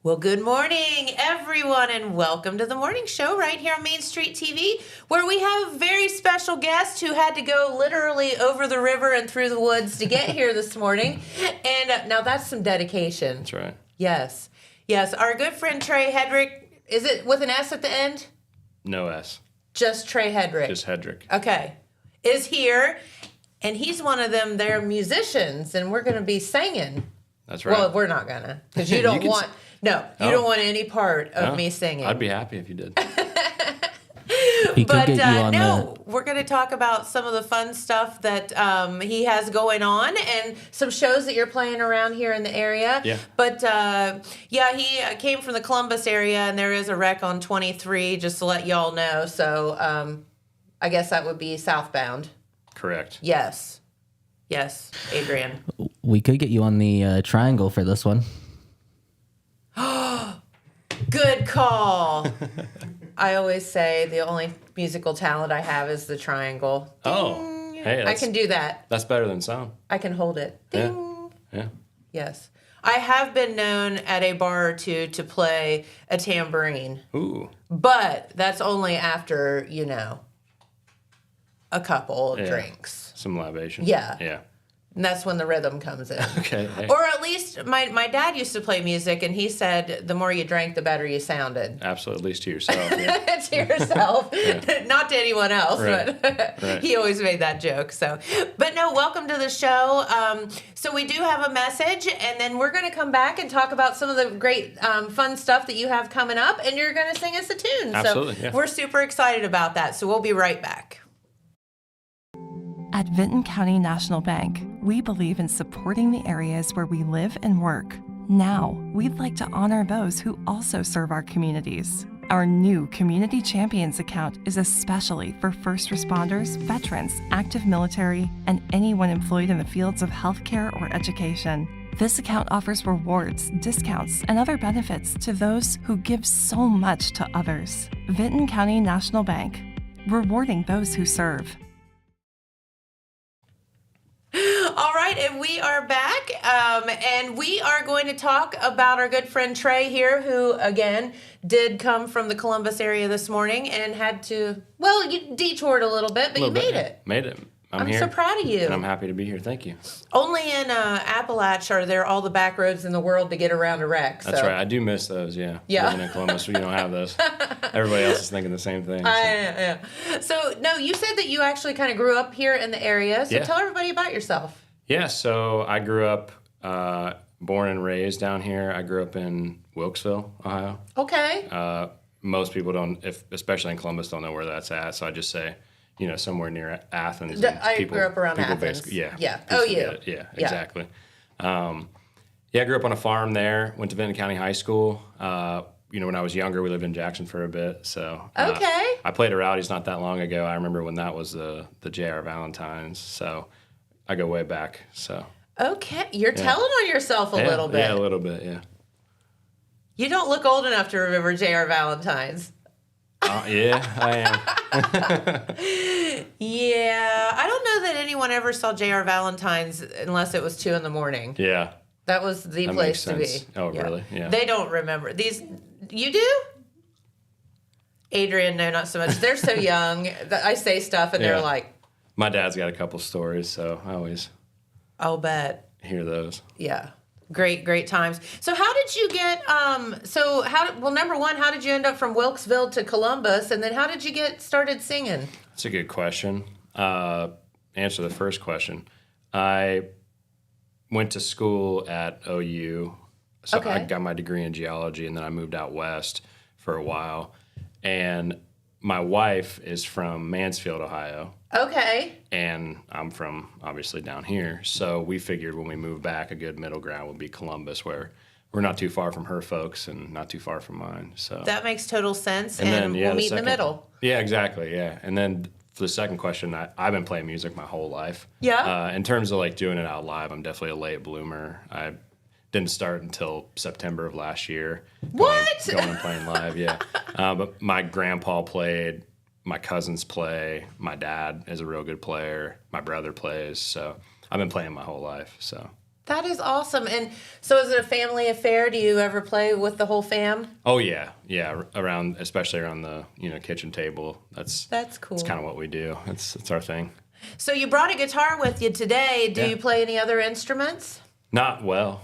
Well, good morning, everyone, and welcome to the morning show right here on Main Street TV, where we have a very special guest who had to go literally over the river and through the woods to get here this morning. And now that's some dedication. That's right. Yes. Yes. Our good friend Trey Hedrick, is it with an S at the end? No S. Just Trey Hedrick. Just Hedrick. Okay. Is here, and he's one of them, they're musicians, and we're going to be singing. That's right. Well, we're not going to, because you don't want... No, you don't want any part of me singing. I'd be happy if you did. But we're going to talk about some of the fun stuff that he has going on and some shows that you're playing around here in the area. Yeah. But, he came from the Columbus area, and there is a wreck on 23, just to let y'all know. So I guess that would be southbound. Correct. Yes. Yes, Adrian. We could get you on the triangle for this one. Good call. I always say the only musical talent I have is the triangle. Ding. Oh, hey, I can do that. That's better than sound. I can hold it. Ding. Yeah. Yes. I have been known at a bar or two to play a tambourine. Ooh. But that's only after, a couple of drinks. Some libation. Yeah. Yeah. And that's when the rhythm comes in. Okay. Hey. Or at least my dad used to play music, and he said the more you drank, the better you sounded. Absolutely, at least to yourself. Yeah. To yourself, not to anyone else. Right. But Right. He always made that joke. So, but no, welcome to the show. So we do have a message, and then we're going to come back and talk about some of the great fun stuff that you have coming up, and you're going to sing us a tune. Absolutely. So yeah. we're super excited about that. So we'll be right back. At Vinton County National Bank, we believe in supporting the areas where we live and work. Now, we'd like to honor those who also serve our communities. Our new Community Champions account is especially for first responders, veterans, active military, and anyone employed in the fields of healthcare or education. This account offers rewards, discounts, and other benefits to those who give so much to others. Vinton County National Bank, rewarding those who serve. All right, and we are back, and we are going to talk about our good friend Trey here, who, again, did come from the Columbus area this morning and had to, you detoured a little bit, but you made it. Made it. I'm I'm here. so proud of you. And I'm happy to be here. Thank you. Only in Appalachia are there all the back roads in the world to get around a wreck. That's right. I do miss those, yeah. Yeah. Living in Columbus, we don't have those. Everybody else is thinking the same thing. Yeah. So, no, you said that you actually kind of grew up here in the area, so tell everybody about yourself. Yeah, so I grew up, born and raised down here. I grew up in Wilkesville, Ohio. Okay. Most people don't, especially in Columbus, don't know where that's at, so I just say, somewhere near Athens. I grew up around Athens. Yeah. Oh, you. Yeah, exactly. I grew up on a farm there, went to Vinton County High School. When I was younger, we lived in Jackson for a bit. So okay. I played at Rowdy's not that long ago. I remember when that was the J.R. Valentine's. So I go way back. So okay. You're telling on yourself a little bit. Yeah, a little bit, yeah. You don't look old enough to remember J.R. Valentine's. Yeah, I am. Yeah, I don't know that anyone ever saw J.R. Valentine's unless it was 2 a.m. Yeah. That was the place to be. Oh, really? Yeah. They don't remember. These, you do? Adrian, no, not so much. They're so young. I say stuff and they're like. My dad's got a couple stories, so I always. I'll bet. Hear those. Yeah. Great times. So how did you get, number one, how did you end up from Wilkesville to Columbus? And then how did you get started singing? That's a good question. Answer the first question. I went to school at OU. So I got my degree in geology, and then I moved out west for a while. And my wife is from Mansfield, Ohio. Okay. And I'm from, obviously, down here. So we figured when we moved back, a good middle ground would be Columbus, where we're not too far from her folks and not too far from mine. So that makes total sense, and then, we'll meet in the middle. Yeah, exactly, yeah. And then for the second question, I've been playing music my whole life. Yeah. In terms of, doing it out live, I'm definitely a late bloomer. I didn't start until September of last year. What? Going and playing live, yeah. But my grandpa played. My cousins play. My dad is a real good player. My brother plays. So I've been playing my whole life. So That is awesome. And so is it a family affair? Do you ever play with the whole fam? Oh yeah, especially around the kitchen table. That's cool. That's kind of what we do. It's our thing. So you brought a guitar with you today. Do you play any other instruments? Not well.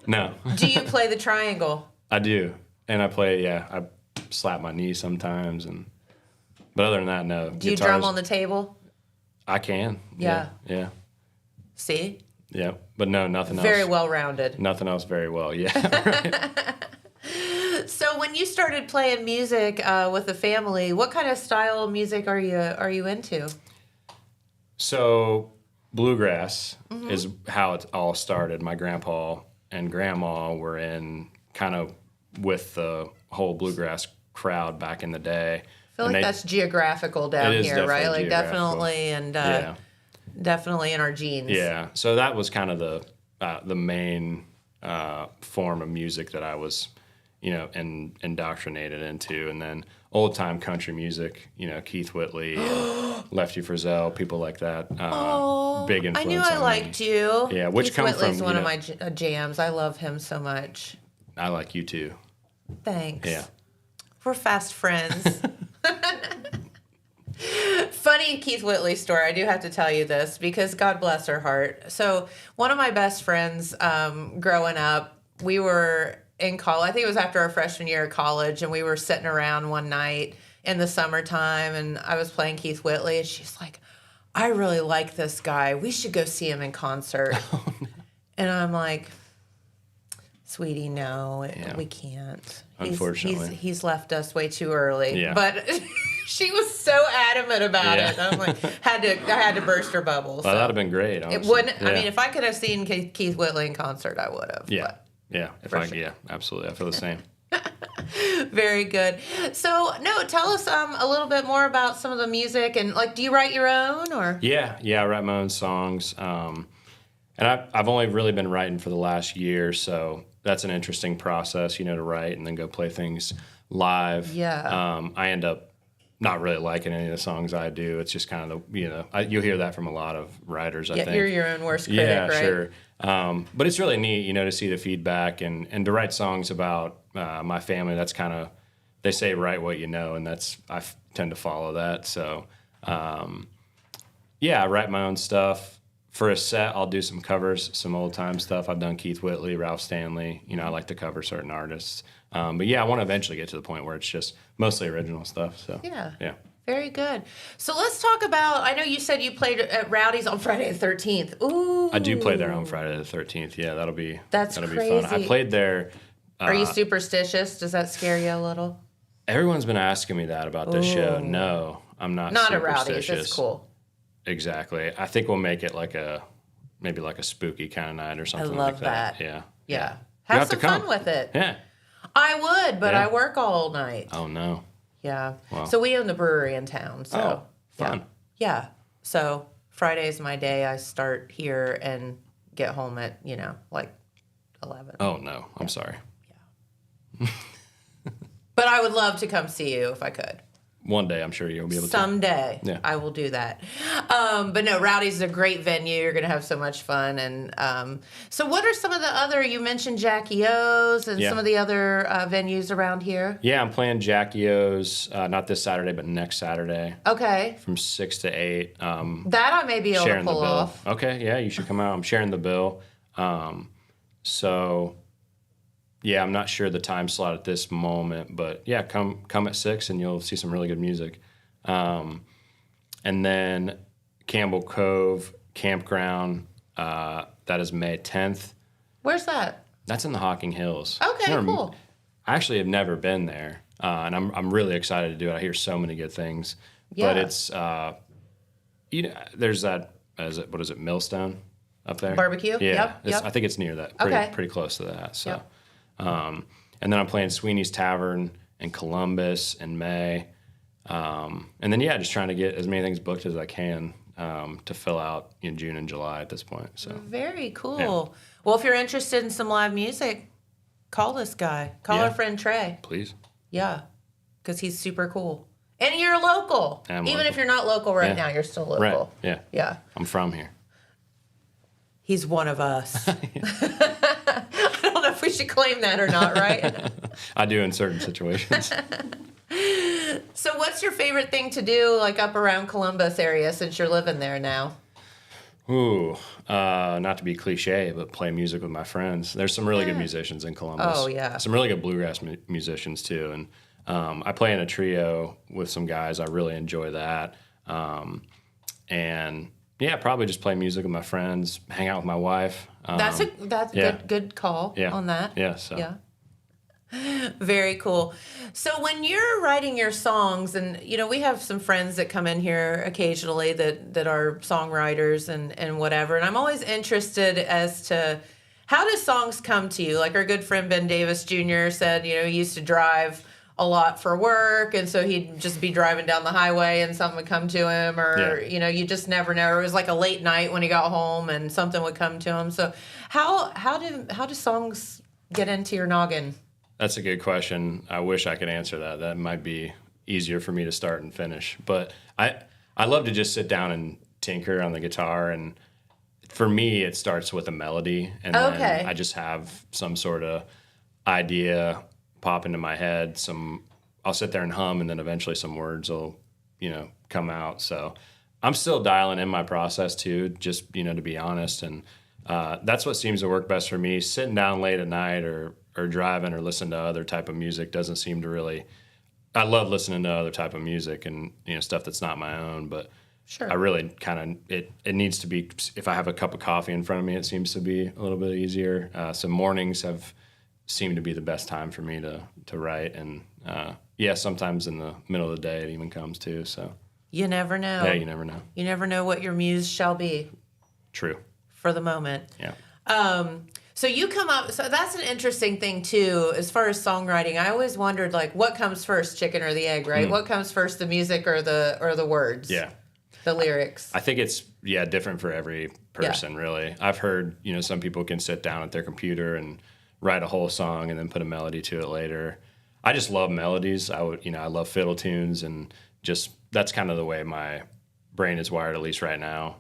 No. Do you play the triangle? I do, and I play. I slap my knee sometimes, but other than that, no. Do you drum on the table? I can. Yeah. See? Yeah, but no, nothing else. Very well rounded. Nothing else very well. Yeah. So when you started playing music with the family, what kind of style of music are you into? So bluegrass is how it all started. My grandpa and grandma were in kind of with the whole bluegrass crowd back in the day. I feel like that's geographical down here, right? Like definitely, and definitely in our genes. Yeah. So that was kind of the main form of music that I was, indoctrinated into, and then old time country music, Keith Whitley, Lefty Frizzell, people like that. Big influence. I knew I liked you. Yeah, which Keith Whitley's one of my jams. I love him so much. I like you too. Thanks. Yeah. We're fast friends. Funny Keith Whitley story. I do have to tell you this because God bless her heart. So one of my best friends growing up, we were in college. I think it was after our freshman year of college, and we were sitting around one night in the summertime, and I was playing Keith Whitley, and she's like, I really like this guy. We should go see him in concert. Oh, no. And I'm like, sweetie, no, we can't. Unfortunately. He's left us way too early. Yeah. But she was so adamant about it. I'm like, I had to burst her bubble. Well, so. that'd have been great. Honestly. It wouldn't. Yeah. I mean, if I could have seen Keith Whitley in concert, I would have. Yeah. Yeah. Yeah, absolutely. I feel the same. Very good. So, tell us a little bit more about some of the music, and do you write your own or? Yeah, I write my own songs, and I've only really been writing for the last year, so that's an interesting process, to write and then go play things live. Yeah. I end up not really liking any of the songs I do. It's just kind of you'll hear that from a lot of writers. I think you're your own worst critic, yeah, right? Sure. But it's really neat, to see the feedback and to write songs about my family. That's kind of, they say write what you know, and I tend to follow that. So, I write my own stuff. For a set, I'll do some covers, some old time stuff. I've done Keith Whitley, Ralph Stanley. I like to cover certain artists. But I want to eventually get to the point where it's just mostly original stuff. So yeah. Very good. So let's talk about, I know you said you played at Rowdy's on Friday the 13th. Ooh. I do play there on Friday the 13th. Yeah, that'll be crazy. Be fun. I played there. Are you superstitious? Does that scare you a little? Everyone's been asking me that about this show. No, I'm not superstitious. Not at Rowdy's. It's cool. Exactly. I think we'll make it maybe like a spooky kind of night or something like that. I love that. Yeah. Have some fun with it. Yeah. I would, but I work all night. Oh, no. Yeah. Wow. So we own the brewery in town. So fun. Yeah. So Friday is my day. I start here and get home at, 11. Oh, no. I'm sorry. Yeah. But I would love to come see you if I could. One day, I'm sure you'll be able to. Someday, yeah. I will do that. But no, Rowdy's is a great venue. You're going to have so much fun. And so what are some of the other, you mentioned Jackie O's and some of the other venues around here? Yeah, I'm playing Jackie O's, not this Saturday, but next Saturday. Okay. From 6 to 8. That I may be able to pull off. Okay, yeah, you should come out. I'm sharing the bill. So... yeah, I'm not sure the time slot at this moment, but yeah, come at 6 and you'll see some really good music. And then Campbell Cove Campground, that is May 10th. Where's that? That's in the Hocking Hills. Okay, cool. I actually have never been there, and I'm really excited to do it. I hear so many good things. Yeah. But it's there's that what is it, Millstone up there? Barbecue? Yeah. Yep. I think it's near that. Pretty close to that. So. Yep. And then I'm playing Sweeney's Tavern in Columbus in May. And then, just trying to get as many things booked as I can to fill out in June and July at this point. So very cool. Yeah. Well, if you're interested in some live music, call this guy. Call our friend Trey. Please. Yeah, because he's super cool. And you're local. Even if you're not local right now, you're still local. Right, yeah. Yeah. I'm from here. He's one of us. I don't know if we should claim that or not, right? I do in certain situations. So what's your favorite thing to do, like up around Columbus area, since you're living there now? Ooh, not to be cliche, but play music with my friends. There's some really good musicians in Columbus. Oh, yeah. Some really good bluegrass musicians, too. And I play in a trio with some guys. I really enjoy that. And, yeah, probably just play music with my friends, hang out with my wife. That's good call on that. Yeah, so. Yeah. Very cool. So when you're writing your songs, and we have some friends that come in here occasionally that are songwriters and whatever, and I'm always interested as to how do songs come to you? Like our good friend Ben Davis Jr. said, he used to drive a lot for work, and so he'd just be driving down the highway and something would come to him, or you just never know. It was like a late night when he got home and something would come to him. So how do songs get into your noggin? That's a good question. I wish I could answer that. That might be easier for me to start and finish. But I love to just sit down and tinker on the guitar. And for me, it starts with a melody. And then I just have some sort of idea pop into my head. I'll sit there and hum, and then eventually some words will, come out. So I'm still dialing in my process too, just, to be honest. And that's what seems to work best for me. Sitting down late at night or driving or listening to other type of music doesn't seem to really. I love listening to other type of music and stuff that's not my own, but sure. I really kind of it needs to be. If I have a cup of coffee in front of me, it seems to be a little bit easier. Some mornings have seemed to be the best time for me to write, and sometimes in the middle of the day it even comes too. So you never know. Yeah, you never know. You never know what your muse shall be. True. For the moment. Yeah. So you come up, so that's an interesting thing too, as far as songwriting. I always wondered, like, what comes first, chicken or the egg, right? What comes first, the music or the words? Yeah. The lyrics. I think it's, different for every person, really. I've heard, some people can sit down at their computer and write a whole song and then put a melody to it later. I just love melodies. I love fiddle tunes, and just, that's kind of the way my brain is wired, at least right now,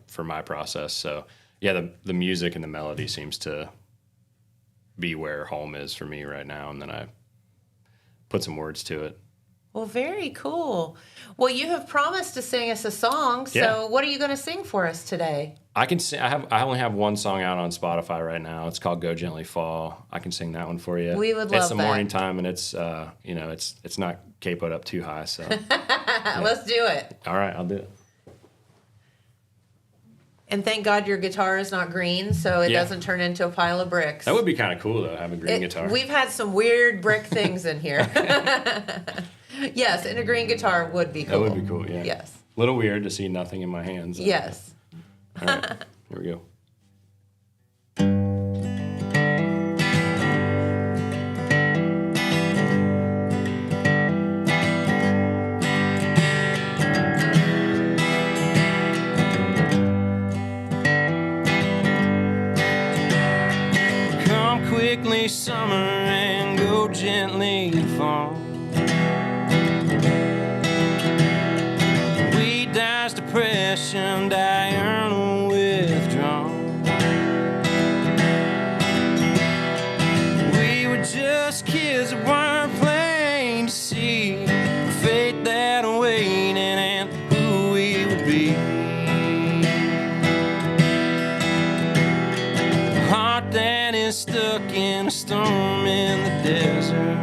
for my process. So, yeah, the music and the melody seems to be where home is for me right now, and then I put some words to it. Well, very cool. Well, you have promised to sing us a song, so what are you going to sing for us today? I can sing. I only have one song out on Spotify right now. It's called "Go Gently Fall." I can sing that one for you. We would love that. It's the morning time, and it's it's not capoed up too high. So let's do it. All right, I'll do it. And thank God your guitar is not green, so it doesn't turn into a pile of bricks. That would be kind of cool, though, have a green guitar. We've had some weird brick things in here. Yes, and a green guitar would be cool. That would be cool, yeah. Yes. A little weird to see nothing in my hands. Yes. All right, here we go. Quickly summer and go gently fall. We dies depression, diurnal withdrawal. We were just kids that weren't plain to see fate that awaited and who we would be. Heart that is stuck in a storm in the desert.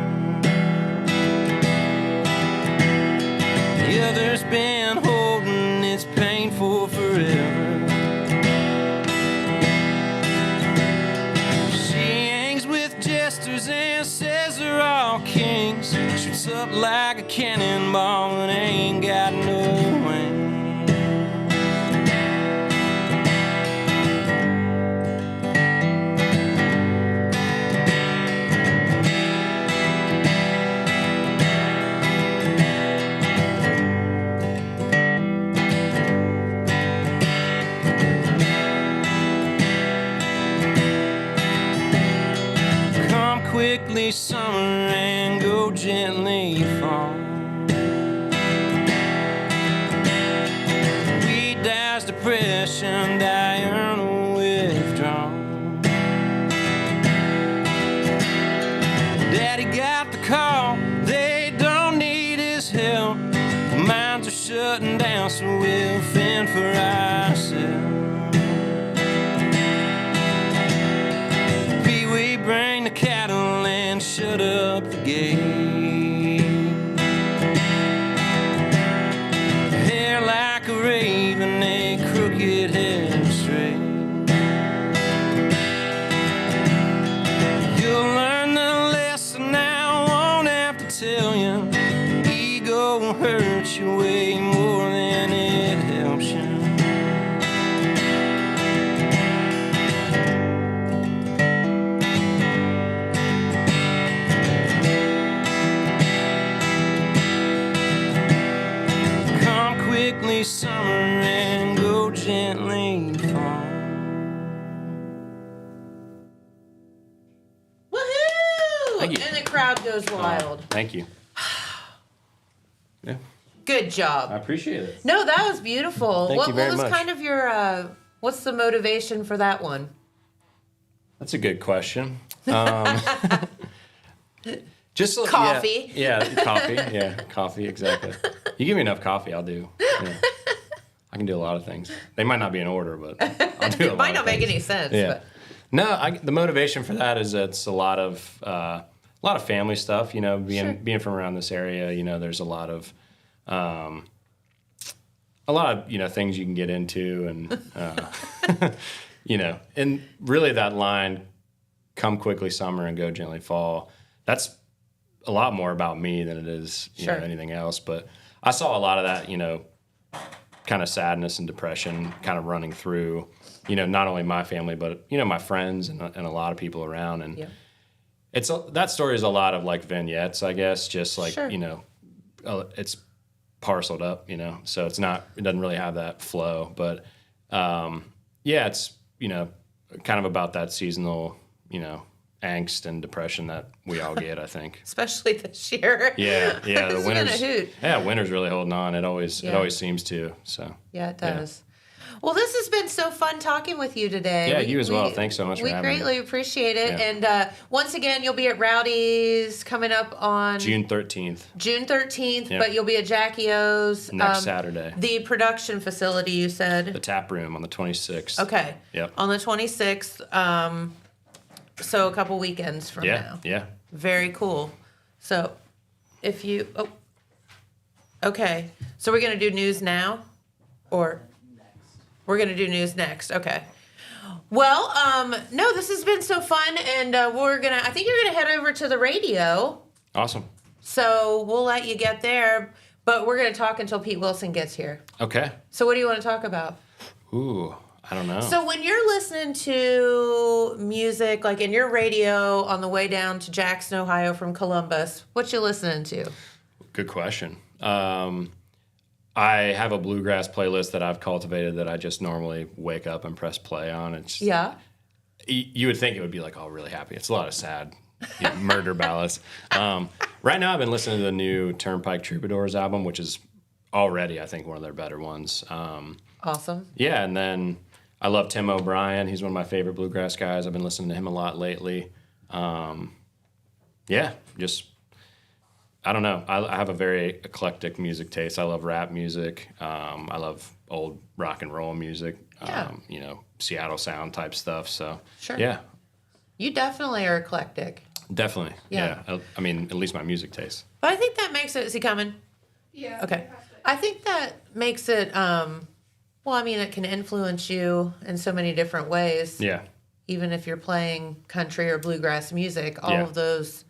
The other's been holding its painful forever. She hangs with jesters and says they're all kings. Shoots up like a cannonball and ain't got no wings. Quickly summer and go gently fall. We dies depression, diurnal withdrawal. daddy got the call. They don't need his help. The mines are shutting down, so we'll fend for ourselves. Pee-wee, bring the cattle and shut up the gate. Hair like a raven, a crooked head straight. You'll learn the lesson now, won't have to tell you. Ego hurts you way more than it helps you. Come quickly, summer, and go gently fall. Woohoo! Thank you. And the crowd goes wild. Thank you. Yeah, Good job. I appreciate it. No, that was beautiful. Thank you very what was much. kind of your what's the motivation for that one? That's a good question. Just Coffee. Yeah, coffee. Yeah, coffee. Exactly. You give me enough coffee, I'll do. Yeah. I can do a lot of things. They might not be in order, but I'll do a lot. It might not of make things. any sense. Yeah. But. No, the motivation for that is it's a lot of family stuff. You know, being from around this area, you know, there's a lot of things you can get into, and you know, and really that line, "Come quickly, summer, and go gently, fall." That's a lot more about me than it is you know, anything else. But I saw a lot of that, you know, kind of sadness and depression kind of running through, you know, not only my family, but, you know, my friends and a lot of people around. And that story is a lot of like vignettes, I guess, just like, you know, it's parceled up, you know, so it doesn't really have that flow. But it's, you know, kind of about that seasonal, you know, angst and depression that we all get, I think. Especially this year. Yeah, the It's winter's been a hoot. Yeah, winter's really holding on. It always seems to. So yeah, it does. Well, this has been so fun talking with you today. Yeah, you as well. Thanks so much for having me. We greatly appreciate it. Yeah. And once again, you'll be at Rowdy's coming up on June 13th. But you'll be at Jackie O's Next Saturday. The production facility, you said. The tap room on the 26th. Okay. Yep. On the 26th. So a couple weekends from now. Yeah. Very cool. So if you okay. So we're gonna do news now? Or we're gonna do news next. Okay. Well, no, this has been so fun, and I think you're gonna head over to the radio. Awesome. So we'll let you get there, but we're gonna talk until Pete Wilson gets here. Okay. So what do you want to talk about? Ooh, I don't know. So when you're listening to music, like in your radio on the way down to Jackson, Ohio from Columbus, what you listening to? Good question. I have a bluegrass playlist that I've cultivated that I just normally wake up and press play on. It's you would think it would be like all really happy. It's a lot of sad murder ballads. Right now I've been listening to the new Turnpike Troubadours album, which is already, I think, one of their better ones. Awesome. Yeah, and then I love Tim O'Brien. He's one of my favorite bluegrass guys. I've been listening to him a lot lately. I don't know. I have a very eclectic music taste. I love rap music. I love old rock and roll music. You know, Seattle sound type stuff. So, yeah. You definitely are eclectic. Definitely. Yeah. I mean, at least my music taste. But I think that makes it, is he coming? Yeah. Okay. I think that makes it, well, I mean, it can influence you in so many different ways. Yeah. Even if you're playing country or bluegrass music, all of those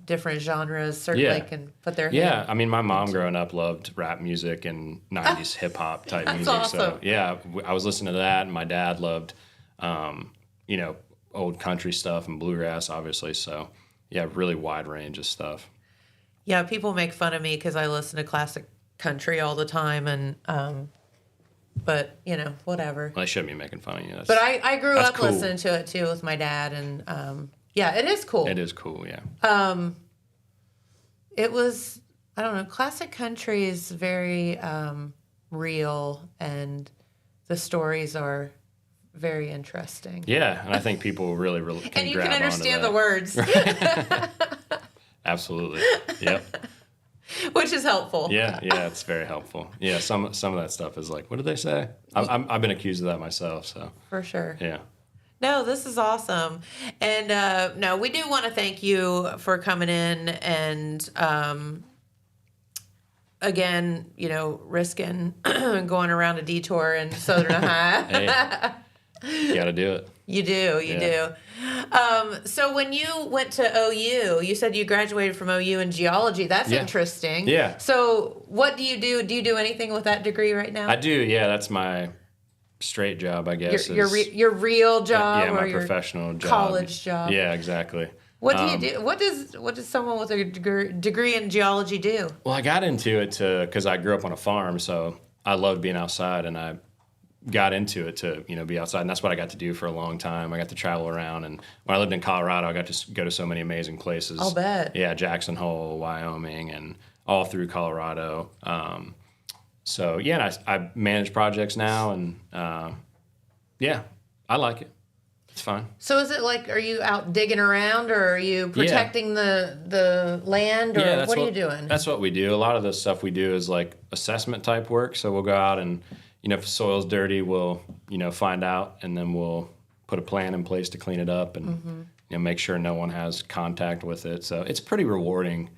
different genres certainly can put their hand. I mean, my mom growing up loved rap music and 90s hip hop type music. Awesome. So, yeah, I was listening to that, and my dad loved, you know, old country stuff and bluegrass, obviously. So, yeah, really wide range of stuff. Yeah, people make fun of me because I listen to classic country all the time, and but you know, whatever. Well, they shouldn't be making fun of you. But I grew up cool. listening to it too with my dad, and yeah, it is cool. It is cool, yeah. It was, I don't know, classic country is very real, and the stories are very interesting. Yeah, and I think people really can and you grab can onto understand that. the words. Absolutely. Yep. Which is helpful. Yeah, it's very helpful. Yeah, some of that stuff is like, what did they say? I've been accused of that myself, so. For sure. Yeah. No, this is awesome. And no, we do want to thank you for coming in and again, risking going around a detour in Southern Ohio. Hey, you got to do it. You do. So when you went to OU, you said you graduated from OU in geology. That's interesting. Yeah. So what do you do? Do you do anything with that degree right now? I do. Yeah, that's my straight job, I guess. Your real job, yeah, or my your professional job. college job. Yeah, exactly. What do you do? What does someone with a degree in geology do? Well, I got into it because I grew up on a farm, so I loved being outside, and I got into it to be outside, and that's what I got to do for a long time. I got to travel around, and when I lived in Colorado, I got to go to so many amazing places. I'll bet. Yeah, Jackson Hole, Wyoming, and all through Colorado. So yeah, and I manage projects now, and yeah, I like it. It's fun. So is it like, are you out digging around, or are you protecting the land, or what are you doing? That's what we do. A lot of the stuff we do is like assessment type work. So we'll go out and, if the soil's dirty, we'll, find out, and then we'll put a plan in place to clean it up and, make sure no one has contact with it. So it's pretty rewarding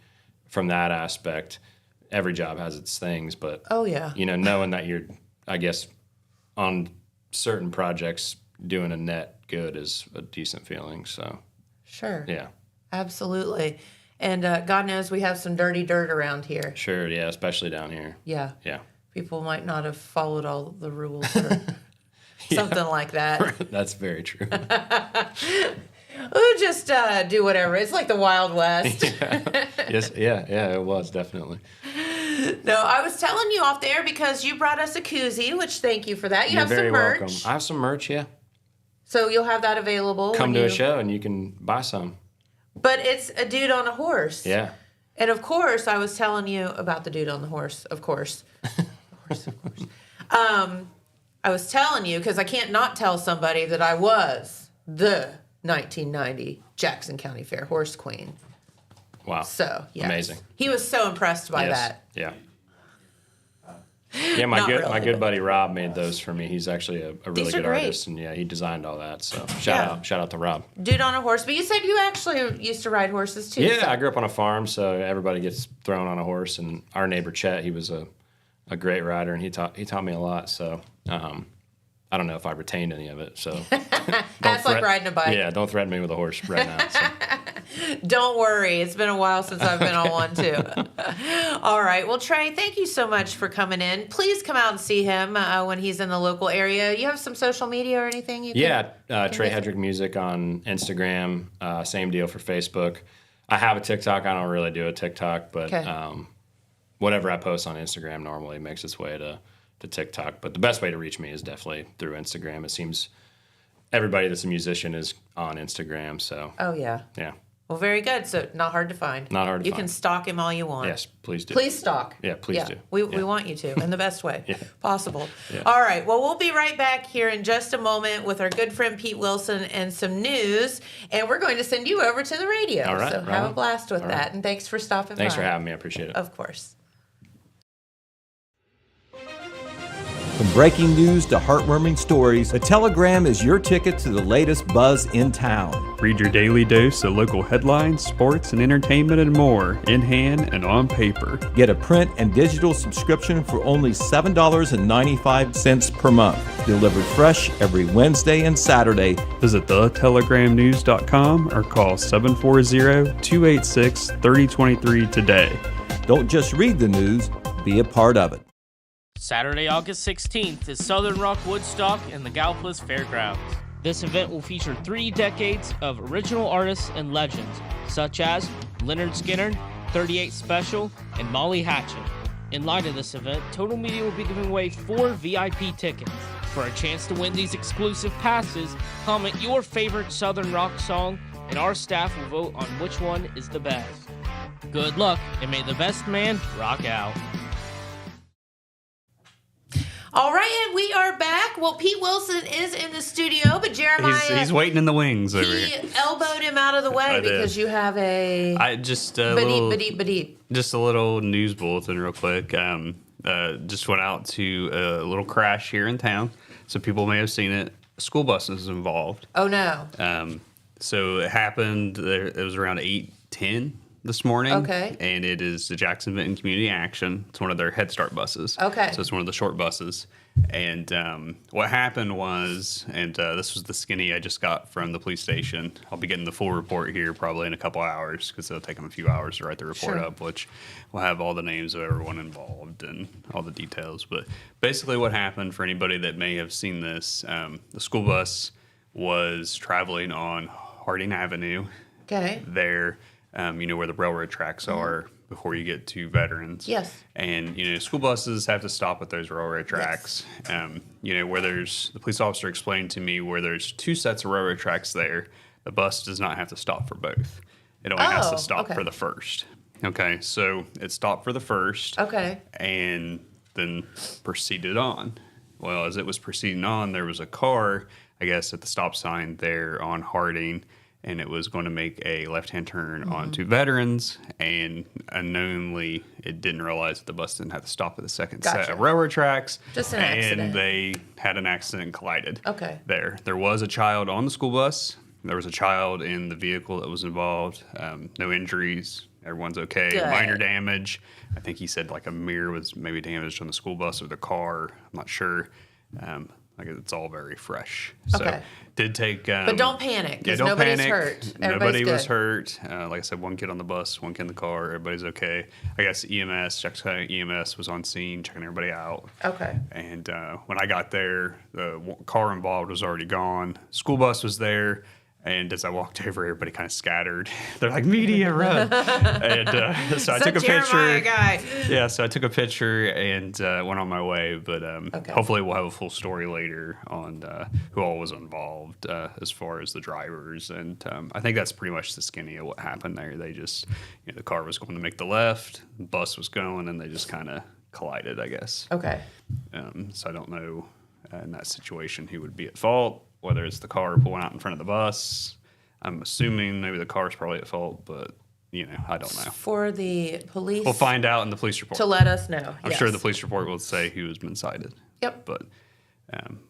from that aspect. Every job has its things, but, oh yeah, knowing that you're, I guess, on certain projects doing a net good is a decent feeling. So sure. Yeah. Absolutely. And God knows we have some dirty dirt around here. Sure, yeah, especially down here. Yeah. Yeah. People might not have followed all the rules or something like that. That's very true. We'll just do whatever. It's like the Wild West. Yes, yeah, it was definitely. No, I was telling you off the air because you brought us a koozie, which thank you for that. You You're have very some merch. welcome. I have some merch, yeah. So you'll have that available. Come to a show and you can buy some. But it's a dude on a horse. Yeah. And of course, I was telling you about the dude on the horse, of course. Of course. I was telling you, because I can't not tell somebody that I was the 1990 Jackson County Fair Horse Queen. Wow. So, yes. Amazing. He was so impressed by that. Yeah. Yeah, my Not good buddy Rob made those for me. He's actually a really These are good great. artist, and yeah, he designed all that. So shout out to Rob. Dude on a horse. But you said you actually used to ride horses too. Yeah, so. I grew up on a farm, so everybody gets thrown on a horse. And our neighbor Chet, he was a great rider, and he taught me a lot. So I don't know if I retained any of it. So That's like riding a bike. Yeah, don't threaten me with a horse right now. So. Don't worry. It's been a while since I've been on one, too. All right. Well, Trey, thank you so much for coming in. Please come out and see him when he's in the local area. You have some social media or anything? Trey Hedrick Music on Instagram. Same deal for Facebook. I have a TikTok. I don't really do a TikTok, but whatever I post on Instagram normally makes its way to TikTok. But the best way to reach me is definitely through Instagram. It seems everybody that's a musician is on Instagram. So. Oh, yeah. Yeah. Well, very good. So not hard to find. Not hard to You find. can stalk him all you want. Yes, please do. Please stalk. Yeah, please do. We want you to in the best way possible. Yeah. All right. Well, we'll be right back here in just a moment with our good friend Pete Wilson and some news. And we're going to send you over to the radio. All right. So have a blast with All that. right. And thanks for stopping by. Thanks for having me. I appreciate it. Of course. From breaking news to heartwarming stories, the Telegram is your ticket to the latest buzz in town. Read your daily dose of local headlines, sports, and entertainment and more in hand and on paper. Get a print and digital subscription for only $7.95 per month. Delivered fresh every Wednesday and Saturday. Visit thetelegramnews.com or call 740-286-3023 today. Don't just read the news, be a part of it. Saturday, August 16th is Southern Rock Woodstock in the Gallipolis Fairgrounds. This event will feature 3 decades of original artists and legends, such as Leonard Skinner, 38 Special, and Molly Hatchet. In light of this event, Total Media will be giving away 4 VIP tickets. For a chance to win these exclusive passes, comment your favorite Southern Rock song, and our staff will vote on which one is the best. Good luck, and may the best man rock out. All right, and we are back. Well, Pete Wilson is in the studio, but Jeremiah... He's waiting in the wings over He here. elbowed him out of the way because you have a... Just a little news bulletin real quick. Just went out to a little crash here in town. So people may have seen it. School bus is involved. Oh, no. So it happened, it was around 8:10 this morning. Okay. And it is the Jackson Benton Community Action. It's one of their Head Start buses. Okay. So it's one of the short buses. And what happened was, and this was the skinny I just got from the police station. I'll be getting the full report here probably in a couple hours because it'll take them a few hours to write the report up, which will have all the names of everyone involved and all the details. But basically what happened, for anybody that may have seen this, the school bus was traveling on Harding Avenue. Okay. There, where the railroad tracks are before you get to Veterans. Yes. And, school buses have to stop at those railroad tracks. Yes. Where the police officer explained to me where there's 2 sets of railroad tracks there, the bus does not have to stop for both. It only has to stop for the first. Okay, so it stopped for the first. Okay. And then proceeded on. Well, as it was proceeding on, there was a car, I guess, at the stop sign there on Harding, and it was going to make a left-hand turn onto Veterans, and unknowingly, it didn't realize that the bus didn't have to stop at the second set of railroad tracks. Just an accident. And they had an accident and collided. Okay. There was a child on the school bus. There was a child in the vehicle that was involved. No injuries. Everyone's okay. Good. Minor damage. I think he said like a mirror was maybe damaged on the school bus or the car. I'm not sure. It's all very fresh. Okay. So did take. But don't panic, because don't nobody's panic. hurt. Nobody was good. hurt. Like I said, one kid on the bus, one kid in the car. Everybody's okay. I guess Jackson County EMS was on scene checking everybody out. Okay. And when I got there, the car involved was already gone. School bus was there. And as I walked over, everybody kind of scattered. They're like, media, run. And so I took a picture. Guy. Yeah, so I took a picture and went on my way. But hopefully we'll have a full story later on who all was involved as far as the drivers. And I think that's pretty much the skinny of what happened there. They just, the car was going to make the left, the bus was going, and they just kind of collided, I guess. Okay. So I don't know in that situation who would be at fault. Whether it's the car pulling out in front of the bus. I'm assuming maybe the car's probably at fault, but, I don't know. For the police... We'll find out in the police report. To let us know. I'm sure the police report will say who has been cited. Yep. But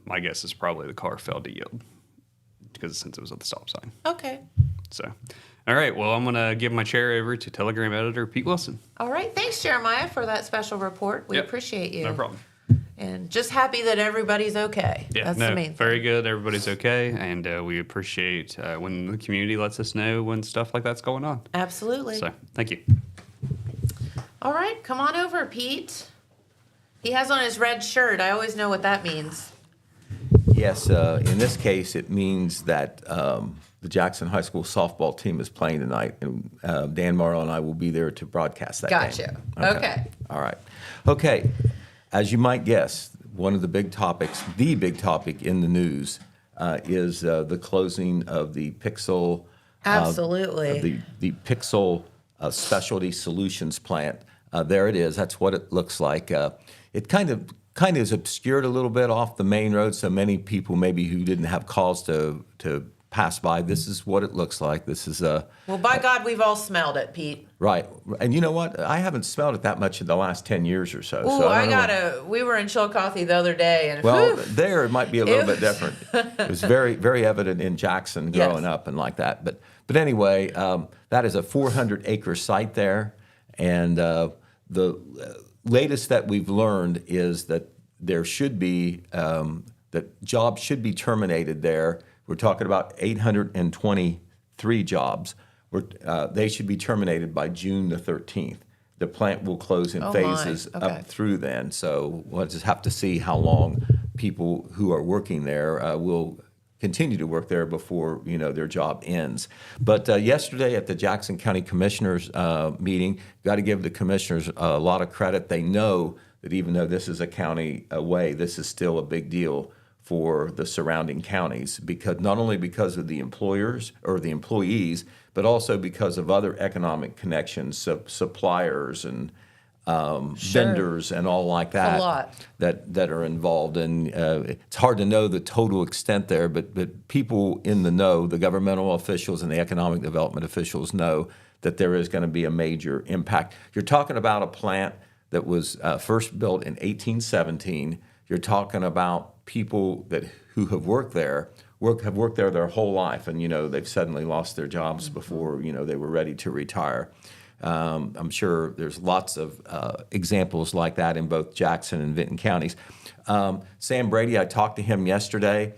my guess is probably the car failed to yield since it was at the stop sign. Okay. So, all right. Well, I'm going to give my chair over to Telegram editor Pete Wilson. All right. Thanks, Jeremiah, for that special report. We appreciate you. No problem. And just happy that everybody's okay. Yeah, That's the main thing. Very good. Everybody's okay. And we appreciate when the community lets us know when stuff like that's going on. Absolutely. So, thank you. All right. Come on over, Pete. He has on his red shirt. I always know what that means. Yes, in this case, it means that the Jackson High School softball team is playing tonight, and Dan Morrow and I will be there to broadcast that game. Gotcha. Okay. All right. Okay. As you might guess, one of the big topics in the news is the closing of the Pixel. Absolutely. The Pixel Specialty Solutions plant. There it is. That's what it looks like. It kind of is obscured a little bit off the main road, so many people maybe who didn't have cause to pass by. This is what it looks like. This is well, by God, we've all smelled it, Pete. Right. And you know what? I haven't smelled it that much in the last 10 years or so. Ooh, we were in Chillicothe the other day, and there it might be a little bit different. It was very, very evident in Jackson growing up and like that. But anyway, that is a 400-acre site there, and the latest that we've learned is that there should be that jobs should be terminated there. We're talking about 823 jobs. They should be terminated by June the 13th. The plant will close in phases up through then. So we'll just have to see how long people who are working there will continue to work there before their job ends. But yesterday at the Jackson County Commissioners meeting, got to give the commissioners a lot of credit. They know that even though this is a county away, this is still a big deal for the surrounding counties, because not only because of the employers or the employees, but also because of other economic connections, suppliers and vendors and all like that. A lot. That are involved, and it's hard to know the total extent there. But people in the know, the governmental officials and the economic development officials know that there is going to be a major impact. You're talking about a plant that was first built in 1817. You're talking about people who have worked there. Have worked there their whole life, and they've suddenly lost their jobs before they were ready to retire. I'm sure there's lots of examples like that in both Jackson and Vinton counties. Sam Brady, I talked to him yesterday.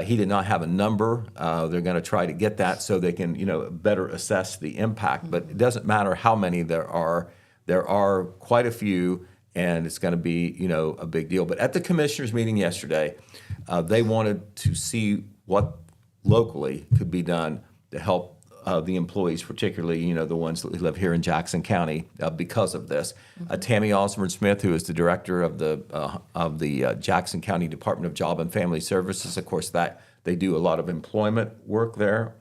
He did not have a number. They're going to try to get that so they can better assess the impact. But it doesn't matter how many there are. There are quite a few, and it's going to be a big deal. But at the commissioners' meeting yesterday, they wanted to see what locally could be done to help the employees, particularly the ones that live here in Jackson County, because of this. Tammy Osborne Smith, who is the director of the Jackson County Department of Job and Family Services, of course, that they do a lot of employment work there.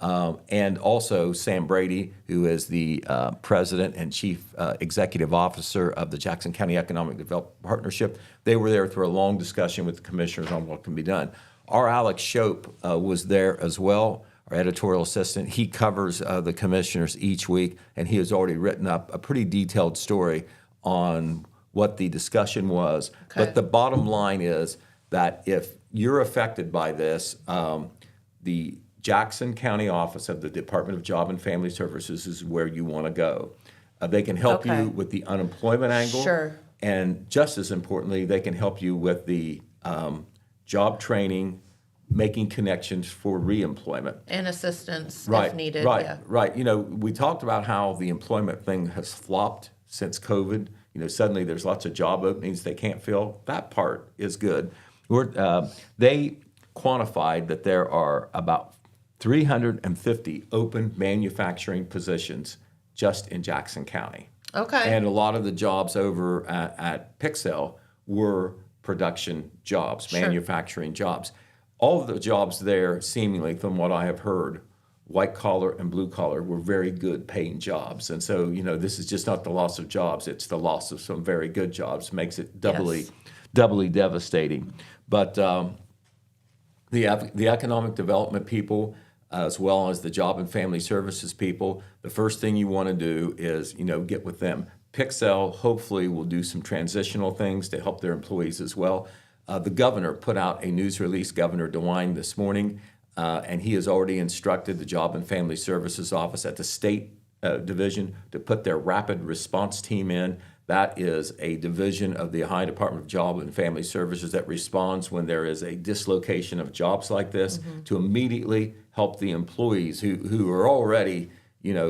And also Sam Brady, who is the president and chief executive officer of the Jackson County Economic Development Partnership. They were there through a long discussion with the commissioners on what can be done. Our Alex Shope was there as well, our editorial assistant. He covers the commissioners each week, and he has already written up a pretty detailed story on what the discussion was. Okay. But the bottom line is that if you're affected by this, the Jackson County office of the Department of Job and Family Services is where you want to go. They can help Okay. you with the unemployment angle. Sure. And just as importantly, they can help you with the job training, making connections for reemployment. And assistance Right, if needed. right, Yeah. right. We talked about how the employment thing has flopped since COVID. Suddenly there's lots of job openings they can't fill. That part is good. They quantified that there are about 350 open manufacturing positions just in Jackson County. Okay. And a lot of the jobs over at Pixel were production jobs, Sure. manufacturing jobs. All of the jobs there, seemingly, from what I have heard, white collar and blue collar, were very good paying jobs. And so, this is just not the loss of jobs, it's the loss of some very good jobs, makes it doubly devastating. But the economic development people, as well as the job and family services people, the first thing you want to do is, get with them. Pixel hopefully will do some transitional things to help their employees as well. The governor put out a news release, Governor DeWine, this morning, and he has already instructed the Job and Family Services Office at the state division to put their rapid response team in. That is a division of the Ohio Department of Job and Family Services that responds when there is a dislocation of jobs like this, to immediately help the employees who are already,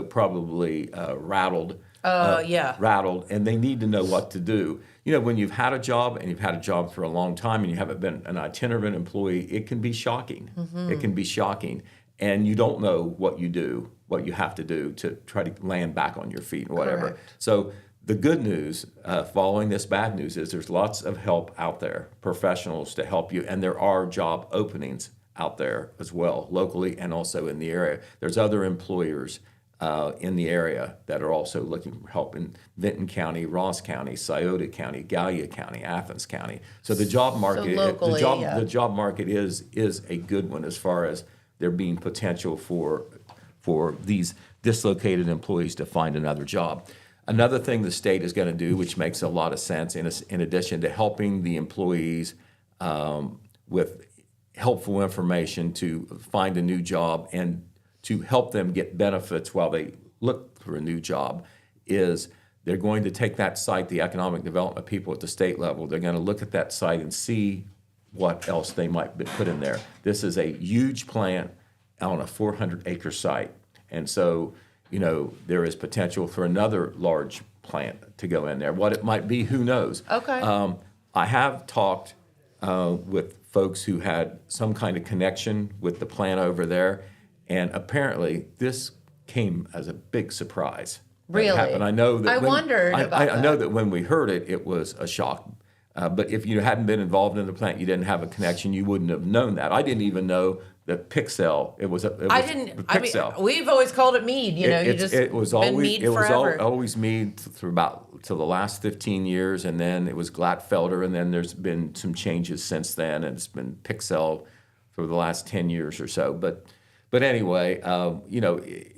probably rattled. Rattled, and they need to know what to do. When you've had a job and you've had a job for a long time and you haven't been an itinerant employee, it can be shocking. It can be shocking. And you don't know what you have to do to try to land back on your feet or whatever. Correct. So the good news following this bad news is there's lots of help out there, professionals to help you, and there are job openings out there as well, locally and also in the area. There's other employers in the area that are also looking for help in Vinton County, Ross County, Scioto County, Gallia County, Athens County. So the job market, locally, the job market is a good one as far as there being potential for these dislocated employees to find another job. Another thing the state is going to do, which makes a lot of sense, in addition to helping the employees with helpful information to find a new job and to help them get benefits while they look for a new job, is they're going to take that site, the economic development people at the state level, they're going to look at that site and see what else they might put in there. This is a huge plant on a 400-acre site. And so, there is potential for another large plant to go in there. What it might be, who knows? Okay. I have talked with folks who had some kind of connection with the plant over there, and apparently this came as a big surprise. Really? Happened. I know that I wondered about I know that. that when we heard it, it was a shock. But if you hadn't been involved in the plant, you didn't have a connection, you wouldn't have known that. I didn't even know that Pixel, We've always called it mead. It was always been mead it was forever. always mead through about the last 15 years, and then it was Glatfelter, and then there's been some changes since then, and it's been Pixel for the last 10 years or so. But anyway,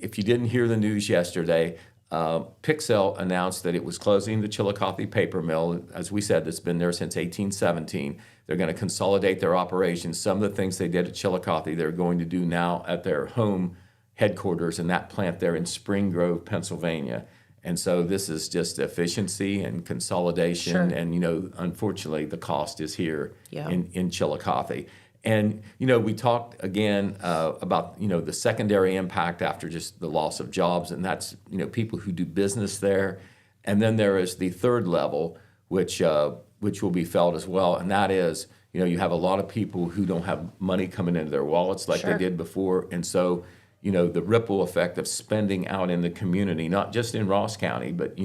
if you didn't hear the news yesterday, Pixel announced that it was closing the Chillicothe paper mill. As we said, it's been there since 1817. They're going to consolidate their operations. Some of the things they did at Chillicothe, they're going to do now at their home headquarters in that plant there in Spring Grove, Pennsylvania. And so this is just efficiency and consolidation. Sure. And, unfortunately, the cost is here Yeah. in Chillicothe. And, we talked again about, the secondary impact after just the loss of jobs. And that's, people who do business there. And then there is the third level, which will be felt as well. And that is, you have a lot of people who don't have money coming into their wallets like Sure. they did before. And so, the ripple effect of spending out in the community, not just in Ross County, but,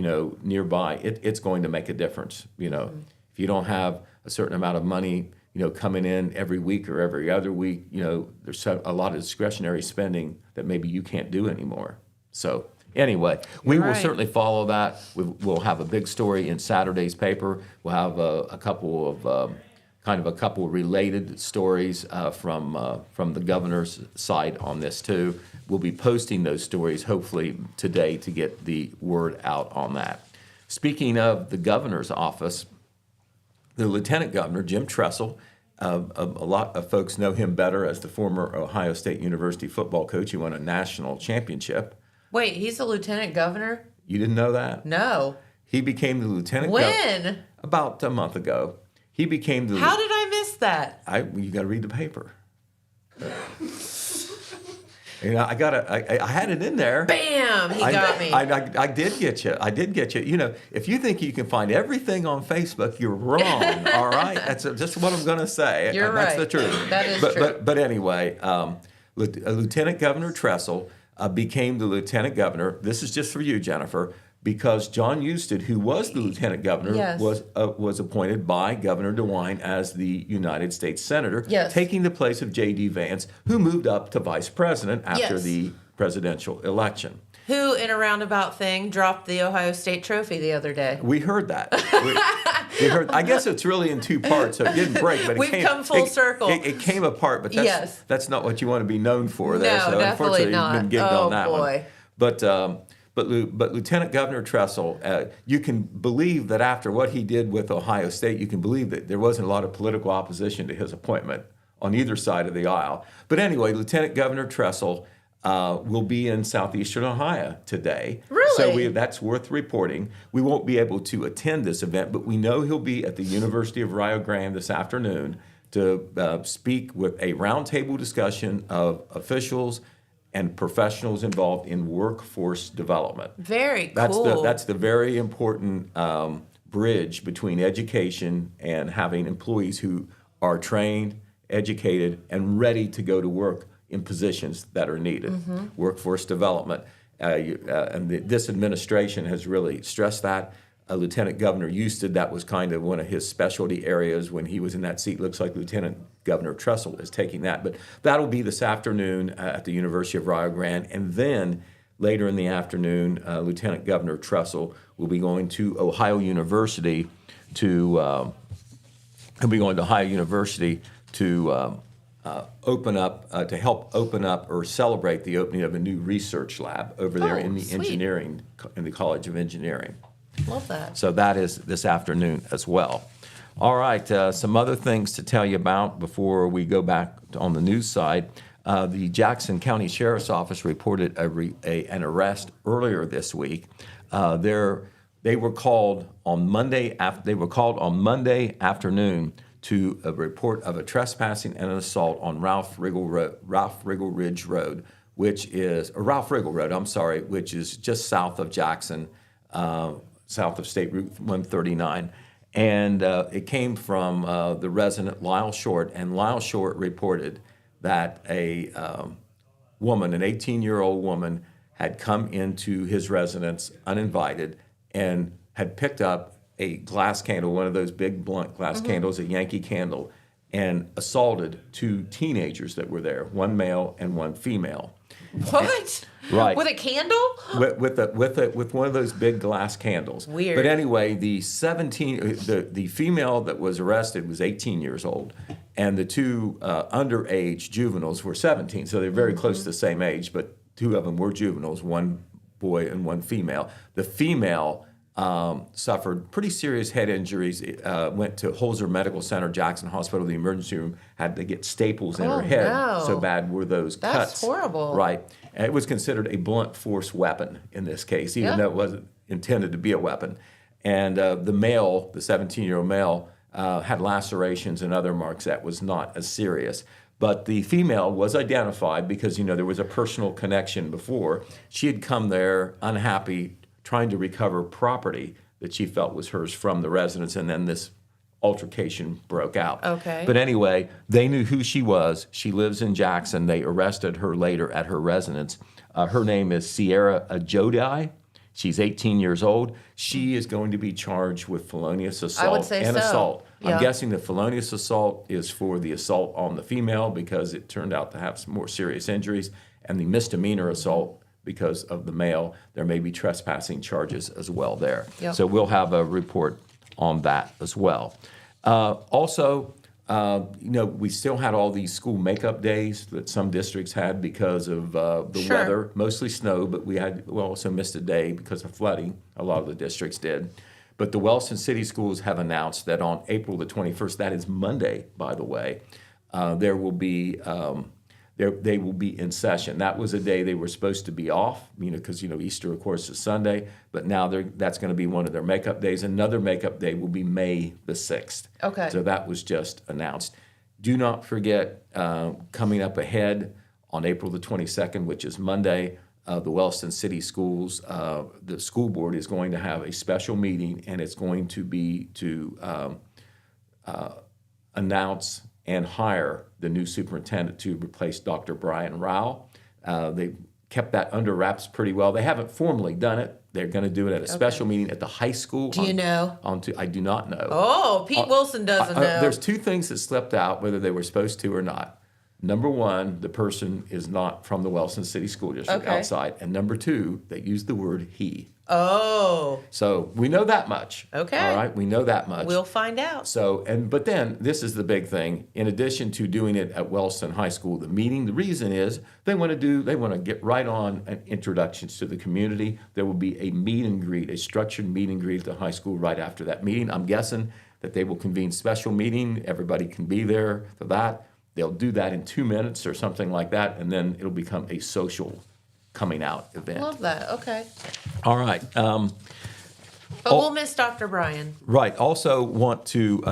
nearby, it's going to make a difference. Mm-hmm. If you don't have a certain amount of money, coming in every week or every other week, there's a lot of discretionary spending that maybe you can't do anymore. So anyway, we will right. certainly follow that. We'll have a big story in Saturday's paper. We'll have a couple of related stories from the governor's side on this too. We'll be posting those stories hopefully today to get the word out on that. Speaking of the governor's office, the Lieutenant Governor, Jim Tressel, a lot of folks know him better as the former Ohio State University football coach. He won a national championship. Wait, he's the lieutenant governor? You didn't know that? No. He became the lieutenant governor When? about a month ago. He became the. How did I miss that? You got to read the paper. I had it in there. Bam! He got me. I did get you. If you think you can find everything on Facebook, you're wrong. All right, that's just what I'm going to say. You're That's right. the truth. That is true. true. But anyway, Lieutenant Governor Tressel became the lieutenant governor. This is just for you, Jennifer, because John Husted, who was the lieutenant governor, Yes. was appointed by Governor DeWine as the United States Senator, Yes. taking the place of J.D. Vance, who moved up to vice president after Yes. the presidential election. Who, in a roundabout thing, dropped the Ohio State trophy the other day? We heard that. We heard. I guess it's really in two parts, so it didn't break. But We've come full circle. It came apart, but that's not what you want to be known for. There. No, So definitely unfortunately, not. you've been gigged Oh, on that boy. one. But Lieutenant Governor Tressel, you can believe that after what he did with Ohio State, you can believe that there wasn't a lot of political opposition to his appointment on either side of the aisle. But anyway, Lieutenant Governor Tressel will be in southeastern Ohio today. Really? So that's worth reporting. We won't be able to attend this event, but we know he'll be at the University of Rio Grande this afternoon to speak with a roundtable discussion of officials and professionals involved in workforce development. Very cool. That's the very important bridge between education and having employees who are trained, educated, and ready to go to work in positions that are needed. Mm-hmm. Workforce development. This administration has really stressed that. Lieutenant Governor Husted, that was kind of one of his specialty areas when he was in that seat. Looks like Lieutenant Governor Tressel is taking that. But that'll be this afternoon at the University of Rio Grande. And then later in the afternoon, Lieutenant Governor Tressel will be going to Ohio University to open up, to help open up or celebrate the opening of a new research lab over there in the sweet. in the College of Engineering. Love that. So that is this afternoon as well. All right, some other things to tell you about before we go back on the news side. The Jackson County Sheriff's Office reported an arrest earlier this week. They were called on Monday afternoon to a report of a trespassing and an assault on Ralph Riggle Ridge Road, which is just south of Jackson, south of State Route 139. And it came from the resident Lyle Short, and Lyle Short reported that a woman, an 18-year-old woman, had come into his residence uninvited and had picked up a glass candle, one of those big blunt glass candles, a Yankee candle, and assaulted 2 teenagers that were there, 1 male and 1 female. What? Right. With a candle? With one of those big glass candles. Weird. But anyway, the female that was arrested was 18 years old, and the 2 underage juveniles were 17. So they're very close to the same age, but 2 of them were juveniles, 1 boy and 1 female. The female suffered pretty serious head injuries. Went to Holzer Medical Center, Jackson Hospital. The emergency room had to get staples in her head. No. So bad were those cuts. That's horrible. Right. And it was considered a blunt force weapon in this case, even though it wasn't intended to be a weapon. And the male, the 17-year-old male, had lacerations and other marks that was not as serious. But the female was identified because, there was a personal connection before. She had come there unhappy, trying to recover property that she felt was hers from the residents, and then this altercation broke out. Okay. But anyway, they knew who she was. She lives in Jackson. They arrested her later at her residence. Her name is Sierra Ajodi. She's 18 years old. She is going to be charged with felonious assault and assault. Yeah. I'm guessing the felonious assault is for the assault on the female because it turned out to have some more serious injuries, and the misdemeanor assault because of the male, there may be trespassing charges as well there. Yep. So we'll have a report on that as well. Also, we still had all these school makeup days that some districts had because of the weather, mostly snow, but we also missed a day because of flooding. A lot of the districts did. But the Wellston City Schools have announced that on April the 21st, that is Monday, by the way, there will be they will be in session. That was a day they were supposed to be off, because Easter, of course, is Sunday. But now that's going to be one of their makeup days. Another makeup day will be May the 6th. Okay. So that was just announced. Do not forget, coming up ahead on April the 22nd, which is Monday, the Wellston City Schools, the school board is going to have a special meeting, and it's going to be to announce and hire the new superintendent to replace Dr. Brian Rao. They kept that under wraps pretty well. They haven't formally done it. They're going to do it at a special meeting at the high school. Do you know? I do not know. Oh, Pete Wilson doesn't know. There's 2 things that slipped out, whether they were supposed to or not. Number 1, the person is not from the Wellston City School District outside. And number 2, they used the word he. Oh. So we know that much. Okay. All right, we know that much. We'll find out. But then this is the big thing. In addition to doing it at Wellston High School, the meeting, the reason is they want to get right on introductions to the community. There will be a meet and greet, a structured meet and greet at the high school right after that meeting. I'm guessing that they will convene special meeting. Everybody can be there for that. They'll do that in 2 minutes or something like that, and then it'll become a social coming out event. Love that. Okay. All right. But we'll miss Dr. Brian. Right. Also want to,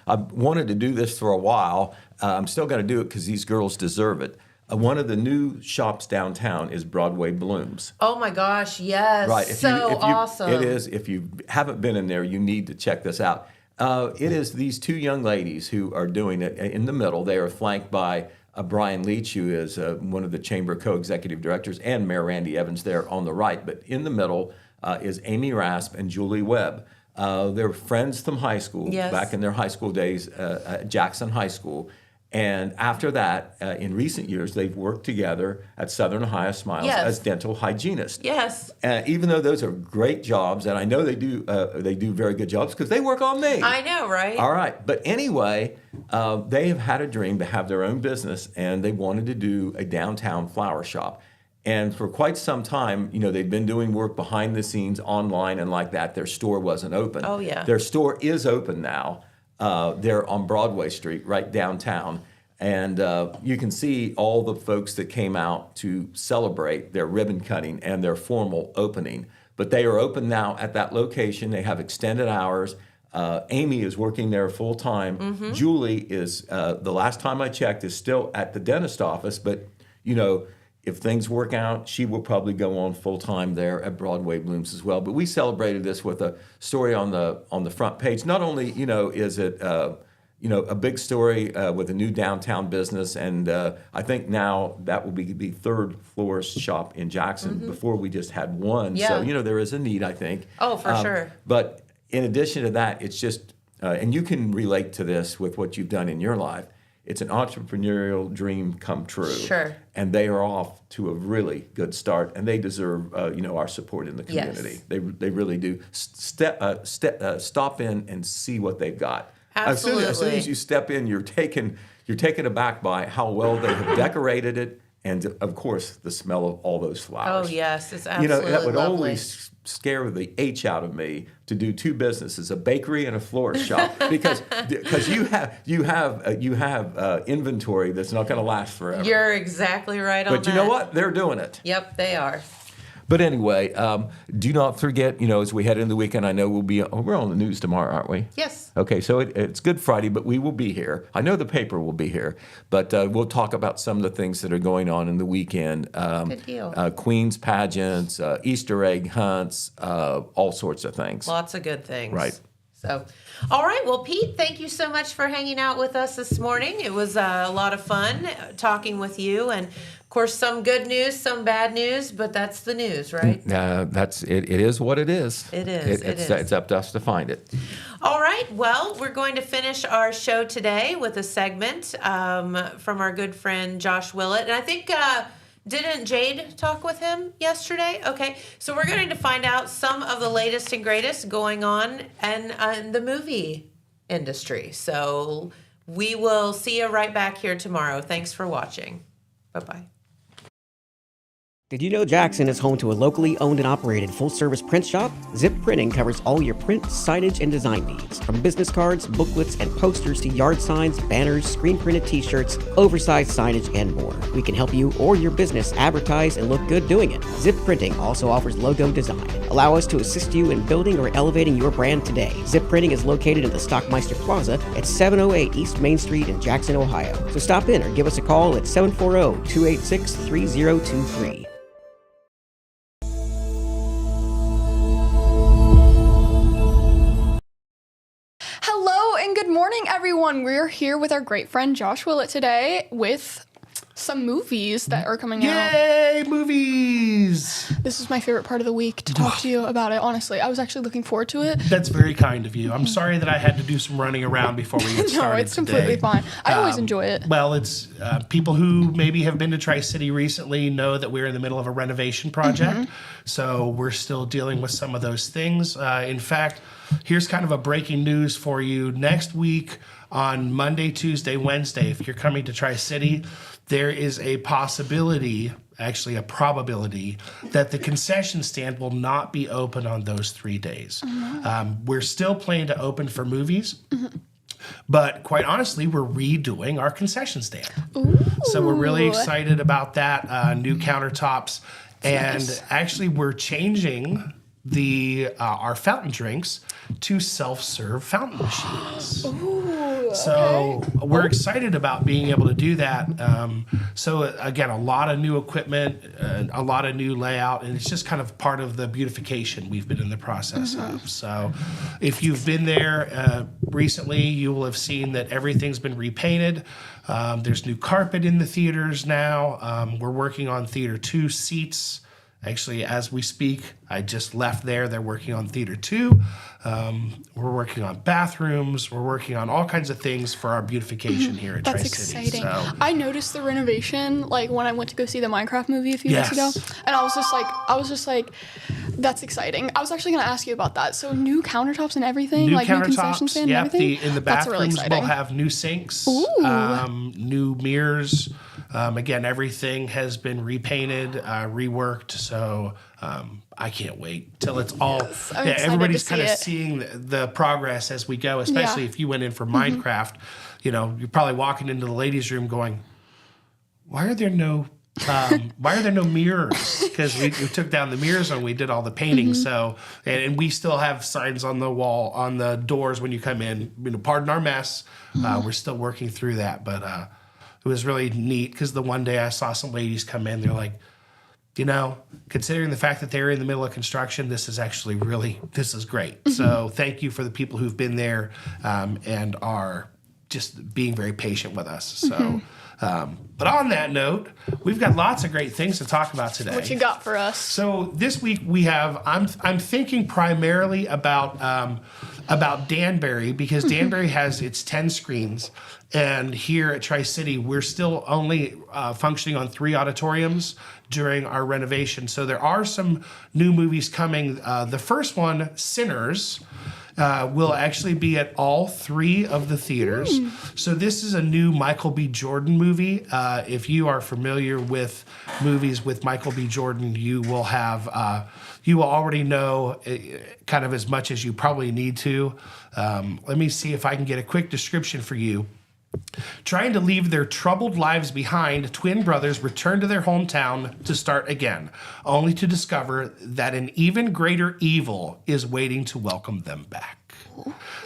I wanted to do this for a while. I'm still going to do it because these girls deserve it. One of the new shops downtown is Broadway Blooms. Oh my gosh, yes. Right. Awesome. It is. If you haven't been in there, you need to check this out. It is these 2 young ladies who are doing it in the middle. They are flanked by Brian Leach, who is one of the Chamber co-executive directors, and Mayor Randy Evans there on the right. But in the middle is Amy Rasp and Julie Webb. They're friends from high school, back in their high school days at Jackson High School. And after that, in recent years, they've worked together at Southern Ohio Smiles as dental hygienists. Yes. Even though those are great jobs, and I know they do very good jobs because they work on me. I know, right? All right. But anyway, they have had a dream to have their own business, and they wanted to do a downtown flower shop. And for quite some time, they've been doing work behind the scenes online and like that. Their store wasn't open. Oh, yeah. Their store is open now. They're on Broadway Street, right downtown. And you can see all the folks that came out to celebrate their ribbon cutting and their formal opening. But they are open now at that location. They have extended hours. Amy is working there full time. Mm-hmm. Julie is, the last time I checked, is still at the dentist office. But, if things work out, she will probably go on full time there at Broadway Blooms as well. But we celebrated this with a story on the front page. Not only is it a big story with a new downtown business, and I think now that will be the 3rd florist shop in Jackson. Mm-hmm. Before we just had one, so there is a need, I think. Oh, for sure. But in addition to that, it's just and you can relate to this with what you've done in your life. It's an entrepreneurial dream come true. Sure. And they are off to a really good start, and they deserve our support in the community. Yes. They really do. Stop in and see what they've got. Absolutely. As soon as you step in, you're taken aback by how well they have decorated it, and of course the smell of all those flowers. Oh yes, it's absolutely that would lovely. always scare the H out of me to do two businesses, a bakery and a florist shop, because you have inventory that's not going to last forever. You're exactly right on that. But you know what? They're doing it. Yep, they are. But anyway, do not forget, as we head into the weekend, I know we're on the news tomorrow, aren't we? Yes. Okay, so it's Good Friday, but we will be here. I know the paper will be here, but we'll talk about some of the things that are going on in the weekend. Good deal. Queen's pageants, Easter egg hunts, all sorts of things. Lots of good things. Right. So, all right. Well, Pete, thank you so much for hanging out with us this morning. It was a lot of fun talking with you, and of course, some good news, some bad news, but that's the news, right? That's it. It is what it is. It is. It's up to us to find it. All right. Well, we're going to finish our show today with a segment from our good friend Josh Willett, and I think. Didn't Jade talk with him yesterday? Okay, so we're going to find out some of the latest and greatest going on in the movie industry. So we will see you right back here tomorrow. Thanks for watching. Bye-bye. Did you know Jackson is home to a locally owned and operated full-service print shop? Zip Printing covers all your print, signage, and design needs. From business cards, booklets, and posters to yard signs, banners, screen-printed t-shirts, oversized signage, and more. We can help you or your business advertise and look good doing it. Zip Printing also offers logo design. Allow us to assist you in building or elevating your brand today. Zip Printing is located in the Stockmeister Plaza at 708 East Main Street in Jackson, Ohio. So stop in or give us a call at 740-286-3023. Good morning, everyone. We're here with our great friend Josh Willett today with some movies that are coming out. Yay, movies! This is my favorite part of the week to talk to you about it, honestly. I was actually looking forward to it. That's very kind of you. I'm sorry that I had to do some running around before we get started. No, it's completely fine. I always enjoy it. Well, it's people who maybe have been to Tri-City recently know that we're in the middle of a renovation project. So we're still dealing with some of those things. In fact, here's kind of a breaking news for you. Next week on Monday, Tuesday, Wednesday, if you're coming to Tri-City, there is a possibility, actually a probability, that the concession stand will not be open on those 3 days. We're still planning to open for movies. But quite honestly, we're redoing our concession stand. Ooh. So we're really excited about that. New countertops. And actually, we're changing our fountain drinks to self-serve fountain machines. So we're excited about being able to do that. So again, a lot of new equipment, a lot of new layout, and it's just kind of part of the beautification we've been in the process of. So if you've been there recently, you will have seen that everything's been repainted. There's new carpet in the theaters now. We're working on Theater 2 seats. Actually, as we speak, I just left there. They're working on Theater 2. We're working on bathrooms. We're working on all kinds of things for our beautification here at Tri-City. That's exciting. So, I noticed the renovation, like when I went to go see the Minecraft movie a few weeks ago, and I was just like, that's exciting. I was actually going to ask you about that. So new countertops and everything, new like countertops, new concession stand and everything. In the That's really bathrooms, exciting. we'll have new sinks, new mirrors. Again, everything has been repainted, reworked. So I can't wait till it's all. Everybody's kind of seeing the progress as we go. Especially if you went in for Minecraft, you're probably walking into the ladies' room going, "Why are there no mirrors?" Because we took down the mirrors and we did all the painting. So and we still have signs on the wall, on the doors when you come in. Pardon our mess. We're still working through that, but it was really neat because the one day I saw some ladies come in, they're like, considering the fact that they're in the middle of construction, this is great. So thank you for the people who've been there and are just being very patient with us. So, but on that note, we've got lots of great things to talk about today. What you got for us? So this week we have, I'm thinking primarily about about Danbarry, because Danbarry has its 10 screens. And here at Tri-City, we're still only functioning on 3 auditoriums during our renovation. So there are some new movies coming. The first one, Sinners, will actually be at all 3 of the theaters. So this is a new Michael B. Jordan movie. If you are familiar with movies with Michael B. Jordan, you will already know kind of as much as you probably need to. Let me see if I can get a quick description for you. Trying to leave their troubled lives behind, twin brothers return to their hometown to start again, only to discover that an even greater evil is waiting to welcome them back.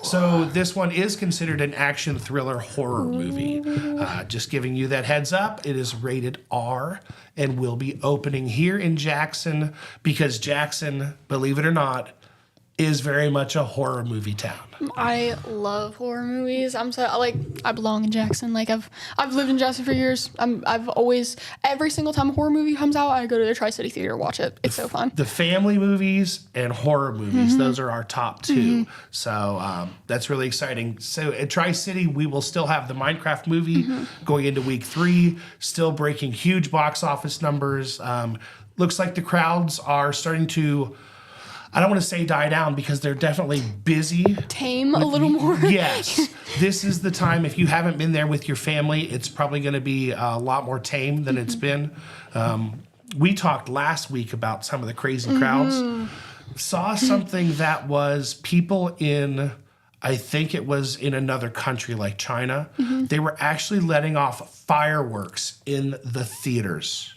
So this one is considered an action thriller horror movie. Just giving you that heads up, it is rated R and will be opening here in Jackson, because Jackson, believe it or not, is very much a horror movie town. I love horror movies. I belong in Jackson. Like I've lived in Jackson for years. I've always, every single time a horror movie comes out, I go to the Tri-City Theater to watch it. It's so fun. The family movies and horror movies, those are our top 2. So that's really exciting. So at Tri-City, we will still have the Minecraft movie going into week 3, still breaking huge box office numbers. Looks like the crowds are starting to, I don't want to say die down, because they're definitely busy. Tame a little more. Yes. This is the time, if you haven't been there with your family, it's probably going to be a lot more tame than it's been. We talked last week about some of the crazy crowds. Saw something that was people in, I think it was in another country like China. They were actually letting off fireworks in the theaters.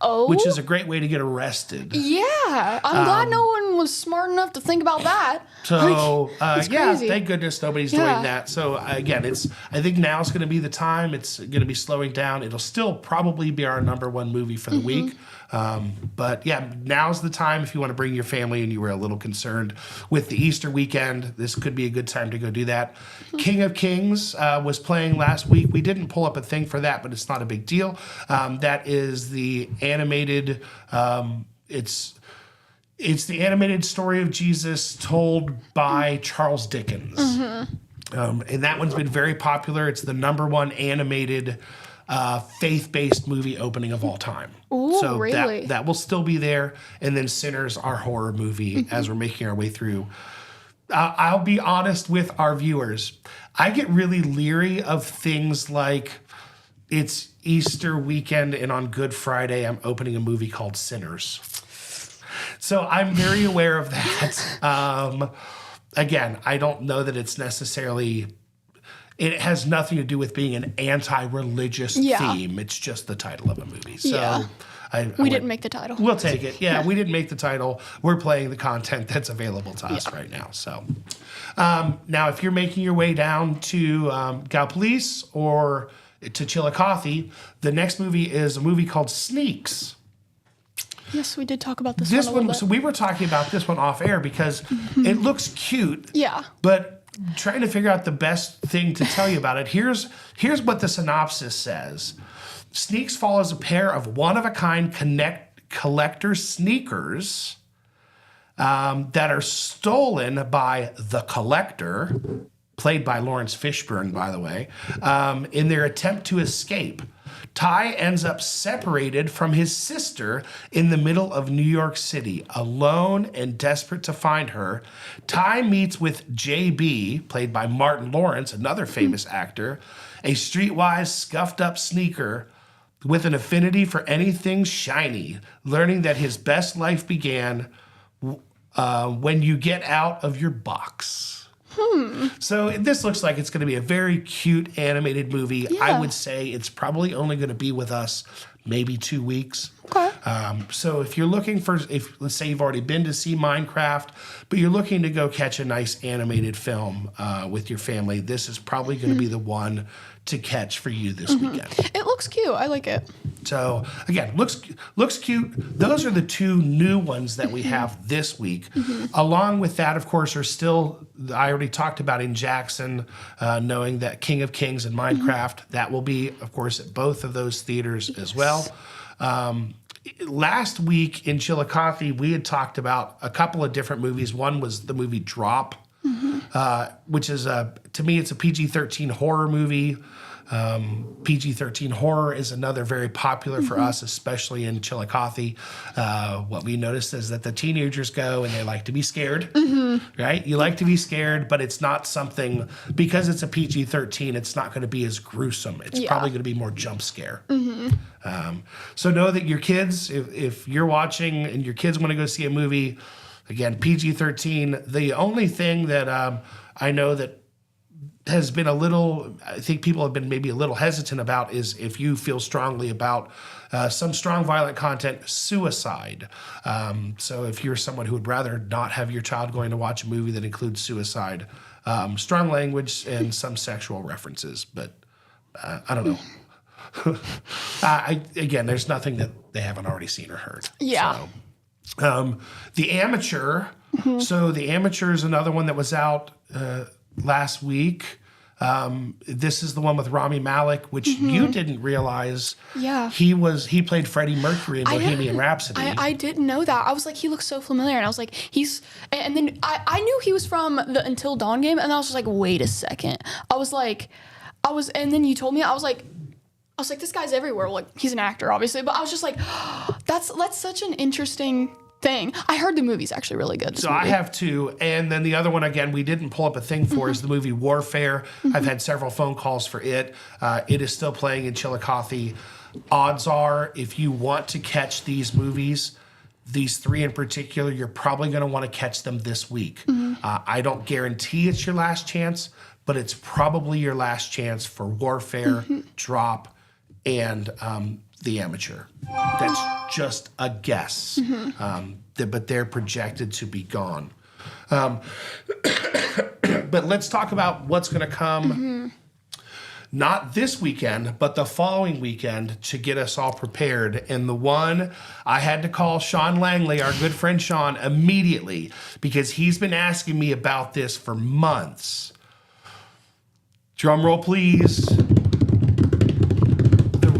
Oh. Which is a great way to get arrested. Yeah. I'm glad no one was smart enough to think about that. So, it's yeah, crazy. thank goodness nobody's doing that. So, again, I think now's going to be the time. It's going to be slowing down. It'll still probably be our number 1 movie for the week. But, yeah, now's the time if you want to bring your family and you were a little concerned with the Easter weekend. This could be a good time to go do that. King of Kings was playing last week. We didn't pull up a thing for that, but it's not a big deal. That is the animated, it's the animated story of Jesus told by Charles Dickens. And that one's been very popular. It's the number 1 animated faith-based movie opening of all time. Ooh, so really? that will still be there. And then Sinners, our horror movie, as we're making our way through. I'll be honest with our viewers. I get really leery of things like it's Easter weekend and on Good Friday I'm opening a movie called Sinners. So I'm very aware of that. Again, I don't know that it's necessarily, it has nothing to do with being an anti-religious theme. It's just the title of a movie. So we didn't make the title. We'll take it. Yeah, we didn't make the title. We're playing the content that's available to us right now. So now if you're making your way down to Gallipolis or to Chillicothe, the next movie is a movie called Sneaks. Yes, we did talk about this one a little bit. So we were talking about this one off air because it looks cute. Yeah. But trying to figure out the best thing to tell you about it, here's what the synopsis says. Sneaks follows a pair of one-of-a-kind collector sneakers that are stolen by the collector, played by Lawrence Fishburne, by the way, in their attempt to escape. Ty ends up separated from his sister in the middle of New York City, alone and desperate to find her. Ty meets with JB, played by Martin Lawrence, another famous actor, a streetwise, scuffed-up sneaker with an affinity for anything shiny, learning that his best life began when you get out of your box. So this looks like it's going to be a very cute animated movie. Yeah. I would say it's probably only going to be with us maybe 2 weeks. Okay. So if you're looking for, let's say you've already been to see Minecraft, but you're looking to go catch a nice animated film with your family, this is probably going to be the one to catch for you this weekend. It looks cute. I like it. So again, looks cute. Those are the 2 new ones that we have this week. Along with that, of course, are still, I already talked about in Jackson, knowing that King of Kings and Minecraft, that will be, of course, at both of those theaters as well. last week in Chillicothe, we had talked about a couple of different movies. One was the movie Drop, which is, to me, it's a PG-13 horror movie. PG-13 horror is another very popular for us, especially in Chillicothe. What we noticed is that the teenagers go and they like to be scared, right? You like to be scared, but it's not something, because it's a PG-13, it's not going to be as gruesome. It's probably going to be more jump scare. So know that your kids, if you're watching and your kids want to go see a movie, again, PG-13, the only thing that I know that has been I think people have been maybe a little hesitant about is if you feel strongly about some strong violent content, suicide. So if you're someone who would rather not have your child going to watch a movie that includes suicide, strong language and some sexual references, but I don't know. Again, there's nothing that they haven't already seen or heard. Yeah. So, The Amateur. So The Amateur is another one that was out last week. This is the one with Rami Malek, which you didn't realize. Yeah. He played Freddie Mercury in Bohemian Rhapsody. I didn't know that. I was like, he looks so familiar. And I was like, and then I knew he was from the Until Dawn game. And I was just like, wait a second. And then you told me, I was like, this guy's everywhere. Like, he's an actor, obviously. But I was just like, that's such an interesting thing. I heard the movie's actually really good. So I have two. And then the other one, again, we didn't pull up a thing for is the movie Warfare. I've had several phone calls for it. It is still playing in Chillicothe. Odds are, if you want to catch these movies, these three in particular, you're probably going to want to catch them this week. I don't guarantee it's your last chance, but it's probably your last chance for Warfare, Drop, and The Amateur. That's just a guess, but they're projected to be gone. But let's talk about what's going to come, not this weekend, but the following weekend to get us all prepared. And the one I had to call Sean Langley, our good friend Sean, immediately because he's been asking me about this for months. Drum roll, please.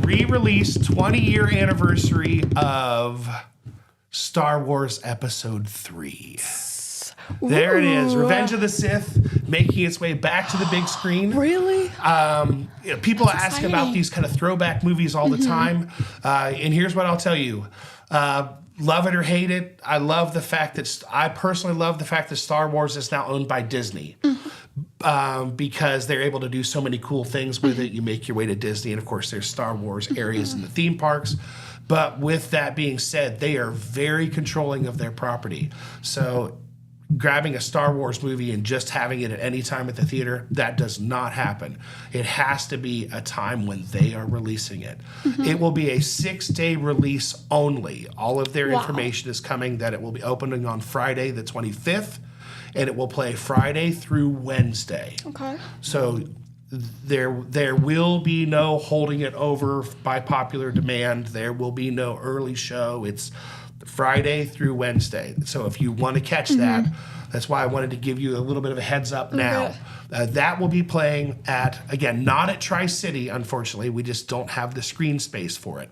Re-release 20-year anniversary of Star Wars Episode 3. There it is, Revenge of the Sith, making its way back to the big screen. Really? People ask about these kind of throwback movies all the time, and here's what I'll tell you. Love it or hate it, I personally love the fact that Star Wars is now owned by Disney. Because they're able to do so many cool things with it. You make your way to Disney, and of course there's Star Wars areas in the theme parks. But with that being said, they are very controlling of their property. So grabbing a Star Wars movie and just having it at any time at the theater, that does not happen. It has to be a time when they are releasing it. It will be a 6-day release only. All of their information is coming that it will be opening on Friday the 25th. And it will play Friday through Wednesday. Okay. So there will be no holding it over by popular demand. There will be no early show. It's Friday through Wednesday. So if you want to catch that, that's why I wanted to give you a little bit of a heads up now. That will be playing at, again, not at Tri-City, unfortunately. We just don't have the screen space for it.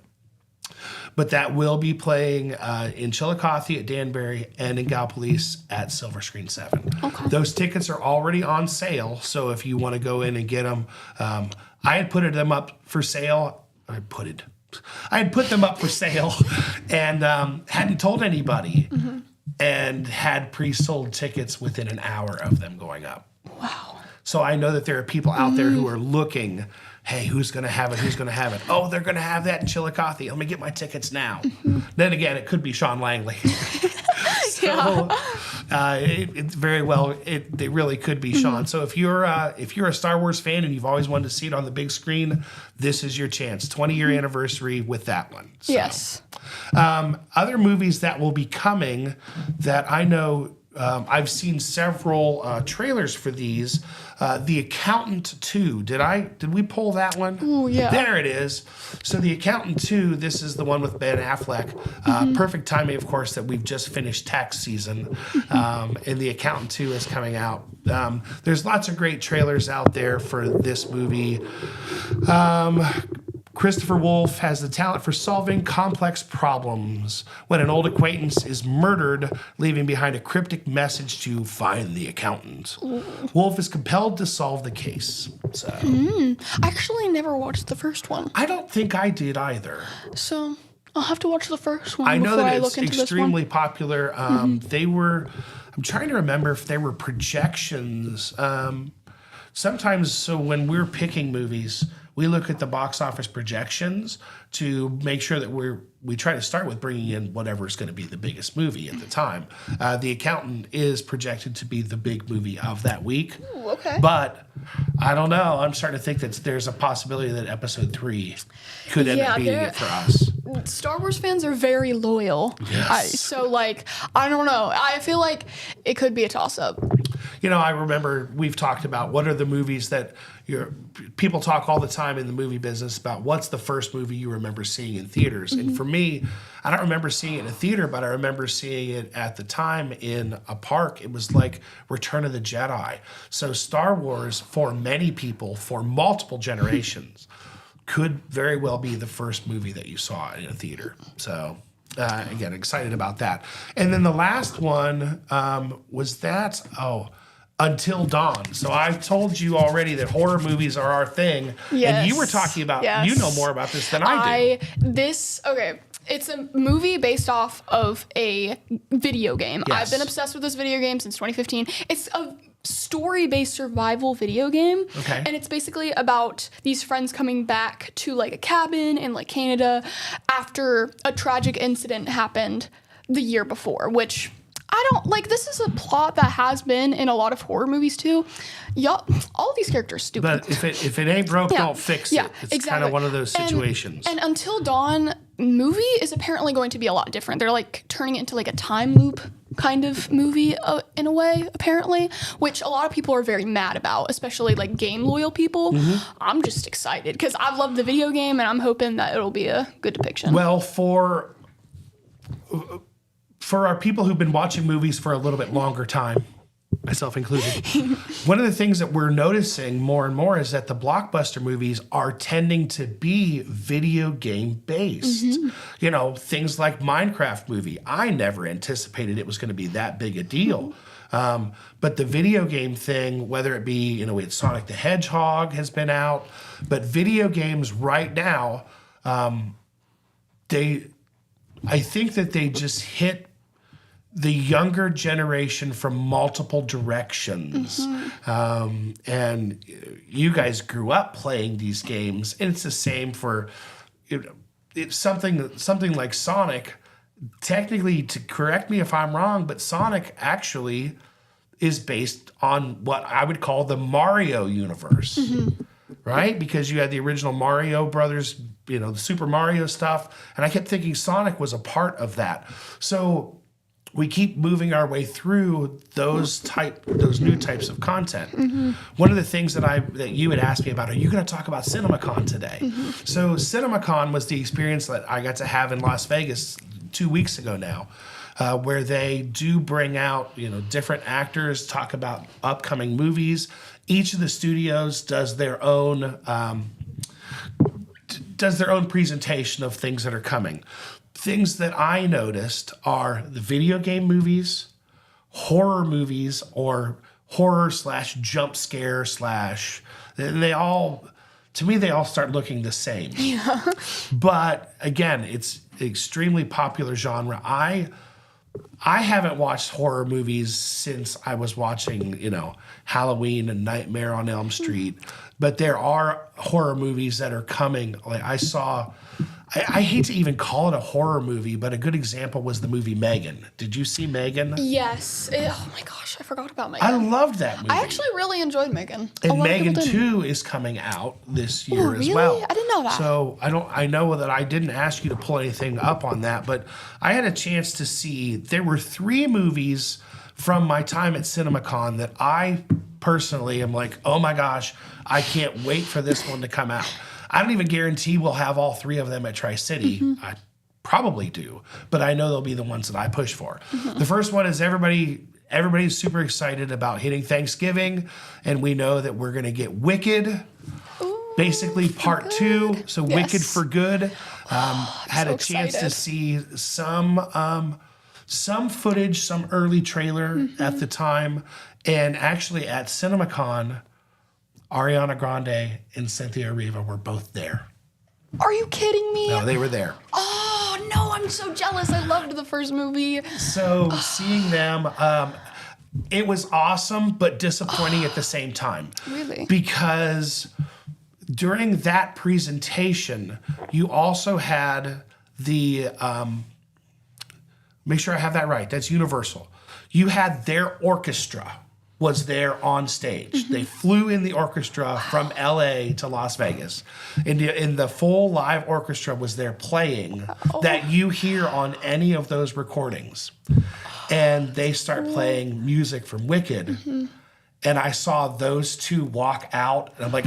But that will be playing in Chillicothe at Danbarry and in Gallipolis at Silver Screen 7. Okay. Those tickets are already on sale, so if you want to go in and get them, I had put them up for sale. I had put them up for sale and hadn't told anybody and had pre-sold tickets within an hour of them going up. Wow. So I know that there are people out there who are looking, hey, who's going to have it? Who's going to have it? Oh, they're going to have that in Chillicothe. Let me get my tickets now. Then again, it could be Sean Langley. So it's very well, it really could be Sean. So if you're a Star Wars fan and you've always wanted to see it on the big screen, this is your chance. 20-year anniversary with that one. So, yes. Other movies that will be coming that I know I've seen several trailers for these. The Accountant 2. Did we pull that one? Oh, yeah. There it is. So The Accountant 2, this is the one with Ben Affleck. Perfect timing, of course, that we've just finished tax season. And The Accountant 2 is coming out. There's lots of great trailers out there for this movie. Christopher Wolf has the talent for solving complex problems when an old acquaintance is murdered, leaving behind a cryptic message to find the accountant. Wolf is compelled to solve the case. So, I actually never watched the first one, I don't think I did either. so I'll have to watch the first one I know before that I it's look into extremely this one. popular. They were, I'm trying to remember if there were projections. Sometimes, so when we're picking movies, we look at the box office projections to make sure that we try to start with bringing in whatever is going to be the biggest movie at the time. The Accountant is projected to be the big movie of that week. Ooh, okay. But I don't know. I'm starting to think that there's a possibility that episode 3 could end up beating it for us. Star Wars fans are very loyal. Yes. So, like, I don't know. I feel like it could be a toss-up. You know, I remember we've talked about what are the movies that people talk all the time in the movie business about what's the first movie you remember seeing in theaters. And for me, I don't remember seeing it in a theater, but I remember seeing it at the time in a park. It was like Return of the Jedi. So Star Wars, for many people, for multiple generations, could very well be the first movie that you saw in a theater. So again, excited about that. And then the last one was that, Until Dawn. So I've told you already that horror movies are our thing. Yes. And you were talking about, Yes. you know more about this than I do. It's a movie based off of a video game. Yes. I've been obsessed with this video game since 2015. It's a story-based survival video game. Okay. And it's basically about these friends coming back to like a cabin in like Canada after a tragic incident happened the year before, which I don't like. This is a plot that has been in a lot of horror movies too. Y'all, all of these characters are stupid. But if it ain't broke, don't fix it. Yeah, It's exactly. kind of one of those situations. And Until Dawn movie is apparently going to be a lot different. They're like turning it into like a time loop kind of movie in a way, apparently, which a lot of people are very mad about, especially like game loyal people. I'm just excited because I love the video game and I'm hoping that it'll be a good depiction. Well, for our people who've been watching movies for a little bit longer time, myself included, one of the things that we're noticing more and more is that the blockbuster movies are tending to be video game based. You know, things like Minecraft movie. I never anticipated it was going to be that big a deal. But the video game thing, whether it be, you know, it's Sonic the Hedgehog has been out, but video games right now, I think that they just hit the younger generation from multiple directions. And you guys grew up playing these games, and it's the same for it's something like Sonic. Technically, to correct me if I'm wrong, but Sonic actually is based on what I would call the Mario universe. Right? Because you had the original Mario Brothers, you know, the Super Mario stuff, and I kept thinking Sonic was a part of that. So we keep moving our way through those new types of content. One of the things that you had asked me about, are you going to talk about CinemaCon today? So CinemaCon was the experience that I got to have in Las Vegas 2 weeks ago now, where they do bring out, you know, different actors, talk about upcoming movies. Each of the studios does their own presentation of things that are coming. Things that I noticed are the video game movies, horror movies, or horror / jump scare / they all start looking the same. Yeah. But again, it's an extremely popular genre. I haven't watched horror movies since I was watching, you know, Halloween and Nightmare on Elm Street. But there are horror movies that are coming. Like I hate to even call it a horror movie, but a good example was the movie Megan. Did you see Megan? Yes. Oh my gosh, I forgot about Megan. I loved that movie. I actually really enjoyed Megan. And Megan 2 is coming out this year as well. Really? I didn't know that. So I know that I didn't ask you to pull anything up on that, but I had a chance to see, there were 3 movies from my time at CinemaCon that I personally am like, oh my gosh, I can't wait for this one to come out. I don't even guarantee we'll have all 3 of them at Tri-City. I probably do, but I know they'll be the ones that I push for. The first one is everybody's super excited about hitting Thanksgiving, and we know that we're going to get Wicked. basically part 2. So Yes. Wicked for Good. Had so a chance to excited. see some footage, some early trailer at the time, and actually at CinemaCon, Ariana Grande and Cynthia Erivo were both there. Are you kidding me? No, they were there. Oh no, I'm so jealous. I loved the first movie. So seeing them, it was awesome, but disappointing at the same time. Really? Because during that presentation, you also had the, make sure I have that right, that's Universal. You had their orchestra was there on stage. They flew in the orchestra from LA to Las Vegas. And the full live orchestra was there playing that you hear on any of those recordings. And they start playing music from Wicked. And I saw those two walk out, and I'm like,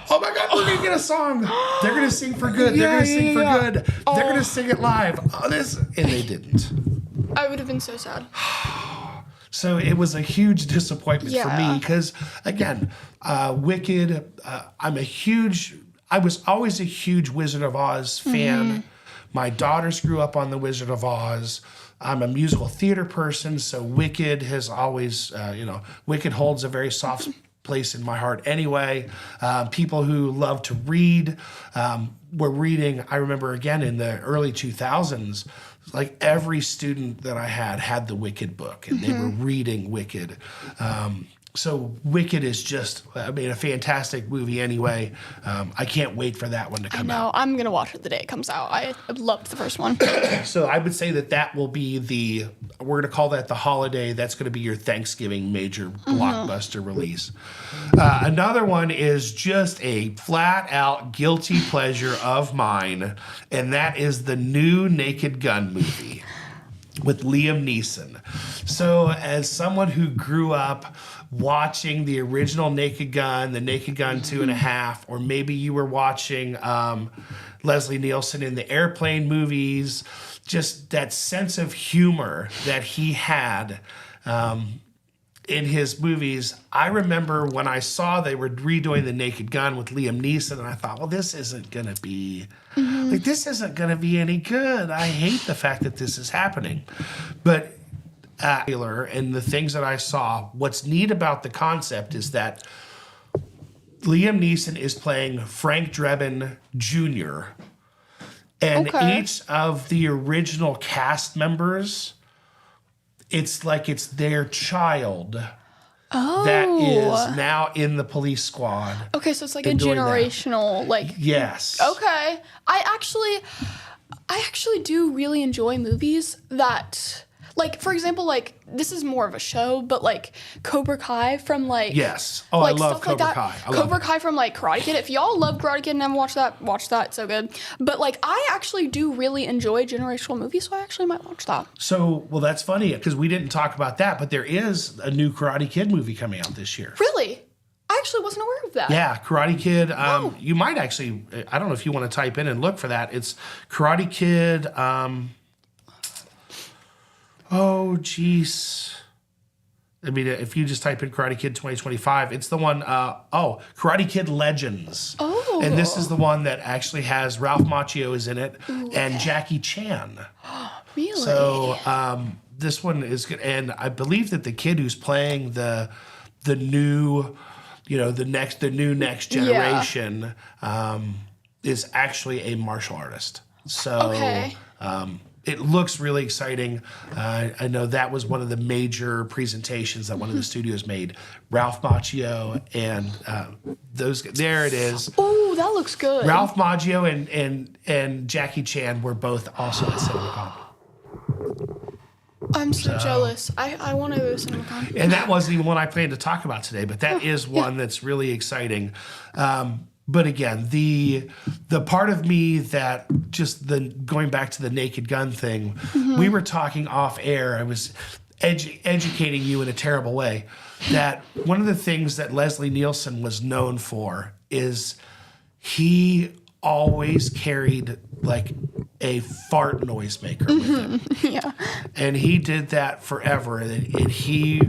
oh my God, we're gonna get a song. They're gonna sing for good. They're gonna sing for good. They're gonna sing it live. And they didn't. I would have been so sad. So it was a huge disappointment for Yeah. me because, again, Wicked, I was always a huge Wizard of Oz fan. My daughters grew up on the Wizard of Oz. I'm a musical theater person, so Wicked has always, Wicked holds a very soft place in my heart anyway. People who love to read were reading, I remember again in the early 2000s, like every student that I had the Wicked book, and they were reading Wicked. So Wicked is just, a fantastic movie anyway. I can't wait for that one to come out. I'm going to watch it the day it comes out. I loved the first one. So I would say that will be we're going to call that the holiday. That's going to be your Thanksgiving major blockbuster release. Another one is just a flat out guilty pleasure of mine, and that is the new Naked Gun movie with Liam Neeson. So as someone who grew up watching the original Naked Gun, the Naked Gun 2.5, or maybe you were watching Leslie Nielsen in the Airplane movies, just that sense of humor that he had in his movies. I remember when I saw they were redoing the Naked Gun with Liam Neeson, and I thought, well, this isn't going to be any good. I hate the fact that this is happening. But and the things that I saw, what's neat about the concept is that Liam Neeson is playing Frank Drebin Jr. And each of the original cast members, it's like it's their child that is now in the police squad. Okay, so it's like a and doing that. generational, Yes. Okay. I actually do really enjoy movies that, for example, this is more of a show, but Cobra Kai from Yes. Oh, I love Cobra Kai. Cobra Kai from Karate Kid. If y'all love Karate Kid and haven't watched that, watch that. It's so good. But I actually do really enjoy generational movies, so I actually might watch that. So, well, that's funny because we didn't talk about that, but there is a new Karate Kid movie coming out this year. Really? I actually wasn't aware of that. Yeah, Karate Kid. You might actually, I don't know if you want to type in and look for that. It's Karate Kid. Oh, geez. If you just type in Karate Kid 2025, it's the one, Karate Kid Legends. Oh. And this is the one that actually has Ralph Macchio is in it and Jackie Chan. Really? So this one is good. And I believe that the kid who's playing the new, the new next generation is actually a martial artist. So it looks really exciting. I know that was one of the major presentations that one of the studios made. Ralph Macchio and those. There it is. Oh, that looks good. Ralph Macchio and Jackie Chan were both also at CinemaCon. I'm so jealous. I want to go to CinemaCon. And that wasn't even one I planned to talk about today, but that is one that's really exciting. But again, the part of me that just going back to the Naked Gun thing, we were talking off air. I was educating you in a terrible way that one of the things that Leslie Nielsen was known for is he always carried a fart noisemaker with him. Yeah. And he did that forever. And he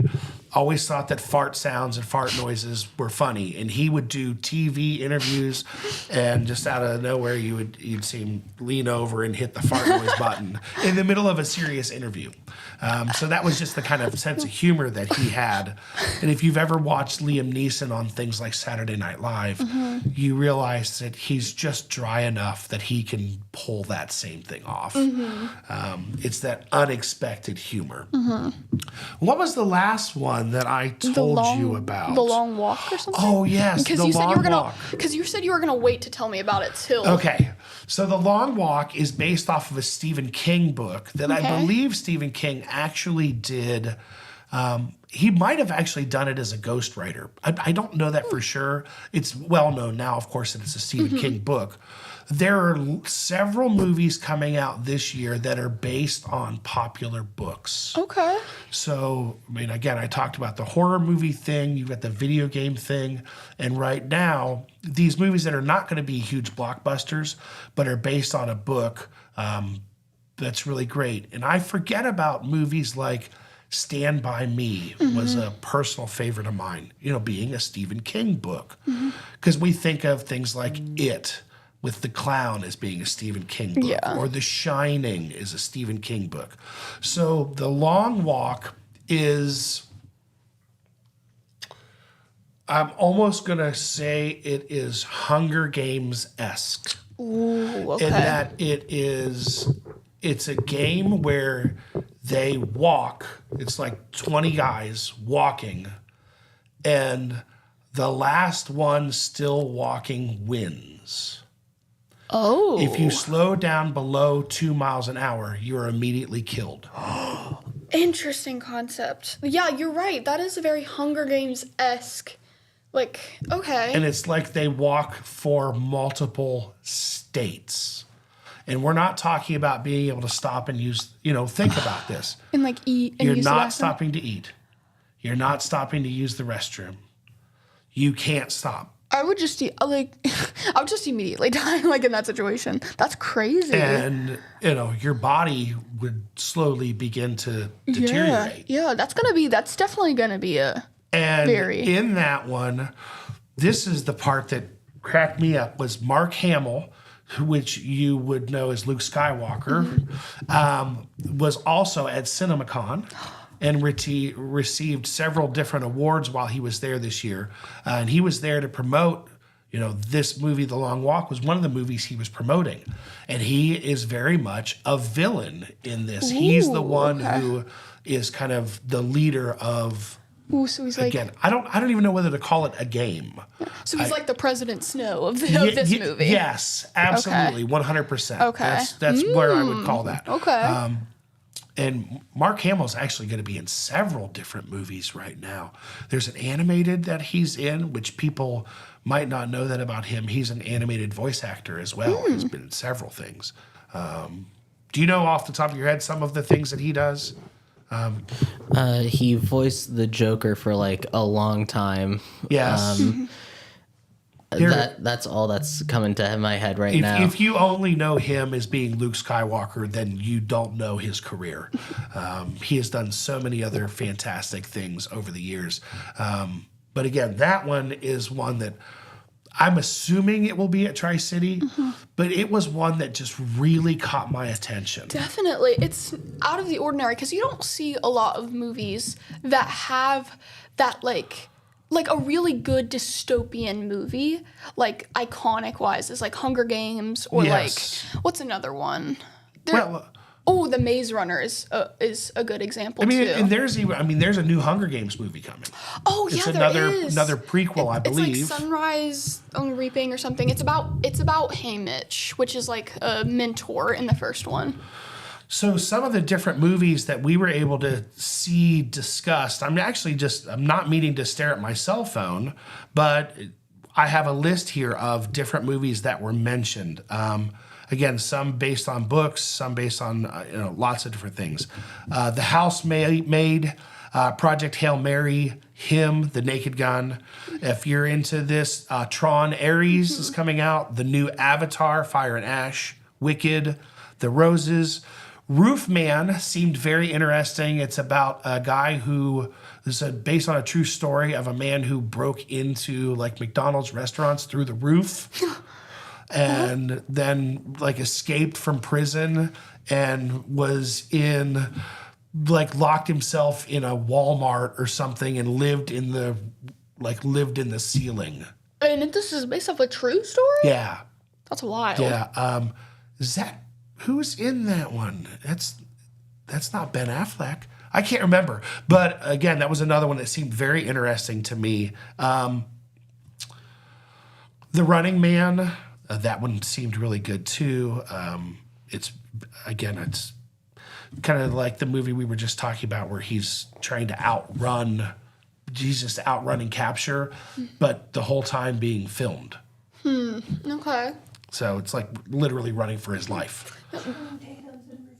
always thought that fart sounds and fart noises were funny, and he would do TV interviews, and just out of nowhere you'd see him lean over and hit the fart noise button in the middle of a serious interview. So that was just the kind of sense of humor that he had. And if you've ever watched Liam Neeson on things like Saturday Night Live, you realize that he's just dry enough that he can pull that same thing off. It's that unexpected humor. What was the last one that I told you about? The Long Walk or something? Oh, yes, Because you said you were gonna wait to tell me about it till. Okay. So The Long Walk is based off of a Stephen King book that I believe Stephen King actually did. He might have actually done it as a ghostwriter. I don't know that for sure. It's well known now, of course, that it's a Stephen King book. There are several movies coming out this year that are based on popular books. Okay. So, I mean, again, I talked about the horror movie thing, you've got the video game thing, and right now, these movies that are not going to be huge blockbusters, but are based on a book that's really great. And I forget about movies like Stand By Me was a personal favorite of mine, being a Stephen King book. Because we think of things like It, with the clown as being a Stephen King book, or The Shining is a Stephen King book. So The Long Walk is, I'm almost going to say it is Hunger Games-esque. Ooh, okay. In that it's a game where they walk, it's like 20 guys walking, and the last one still walking wins. Oh. If you slow down below 2 miles an hour, you are immediately killed. Interesting concept. Yeah, you're right. That is a very Hunger Games-esque. Okay. And it's like they walk for multiple states. And we're not talking about being able to stop and use, think about this. And eat and You're use not the stopping to eat. You're not stopping to use the restroom. You can't stop. I would just I would just immediately die in that situation. That's crazy. And your body would slowly begin to deteriorate. Yeah, that's definitely gonna be a and very. In that one, this is the part that cracked me up was Mark Hamill, which you would know as Luke Skywalker, was also at CinemaCon and received several different awards while he was there this year. And he was there to promote, this movie, The Long Walk, was one of the movies he was promoting. And he is very much a villain in this. Ooh, he's the one who is kind of the leader of... Ooh, so he's again, I don't even know whether to call it a game. So he's like the President Snow of this movie. Yes, absolutely, 100%. Okay. That's where I would call that. Okay. And Mark Hamill's actually going to be in several different movies right now. There's an animated that he's in, which people might not know that about him. He's an animated voice actor as well. He's been in several things. Do you know off the top of your head some of the things that he does? He voiced the Joker for a long time. Yes. That's all that's coming to my head now. If you only know him as being Luke Skywalker, then you don't know his career. He has done so many other fantastic things over the years. But again, that one is one that I'm assuming it will be at Tri-City, but it was one that just really caught my attention. Definitely. It's out of the ordinary because you don't see a lot of movies that have that a really good dystopian movie, iconic wise, is Hunger Games or what's another one? The Maze Runner is a good example too. And there's a new Hunger Games movie coming. Oh yeah, there is another prequel, I believe. It's Sunrise on Reaping or something. It's about Haymitch, which is a mentor in the first one. So some of the different movies that we were able to see discussed, I'm not meaning to stare at my cell phone, but I have a list here of different movies that were mentioned. Again, some based on books, some based on lots of different things. The Housemaid, Project Hail Mary, Him, The Naked Gun. If you're into this, Tron Ares is coming out. The new Avatar, Fire and Ash, Wicked, The Roses, Roof Man seemed very interesting. It's about a guy who this is based on a true story of a man who broke into like McDonald's restaurants through the roof and then like escaped from prison and was in like locked himself in a Walmart or something and lived in the ceiling. And this is based off a true story? Yeah. That's wild. Yeah. Is that who's in that one? That's not Ben Affleck. I can't remember. But again, that was another one that seemed very interesting to me. The Running Man, that one seemed really good too. It's kind of like the movie we were just talking about where he's trying to outrun capture, but the whole time being filmed. Okay. So it's like literally running for his life.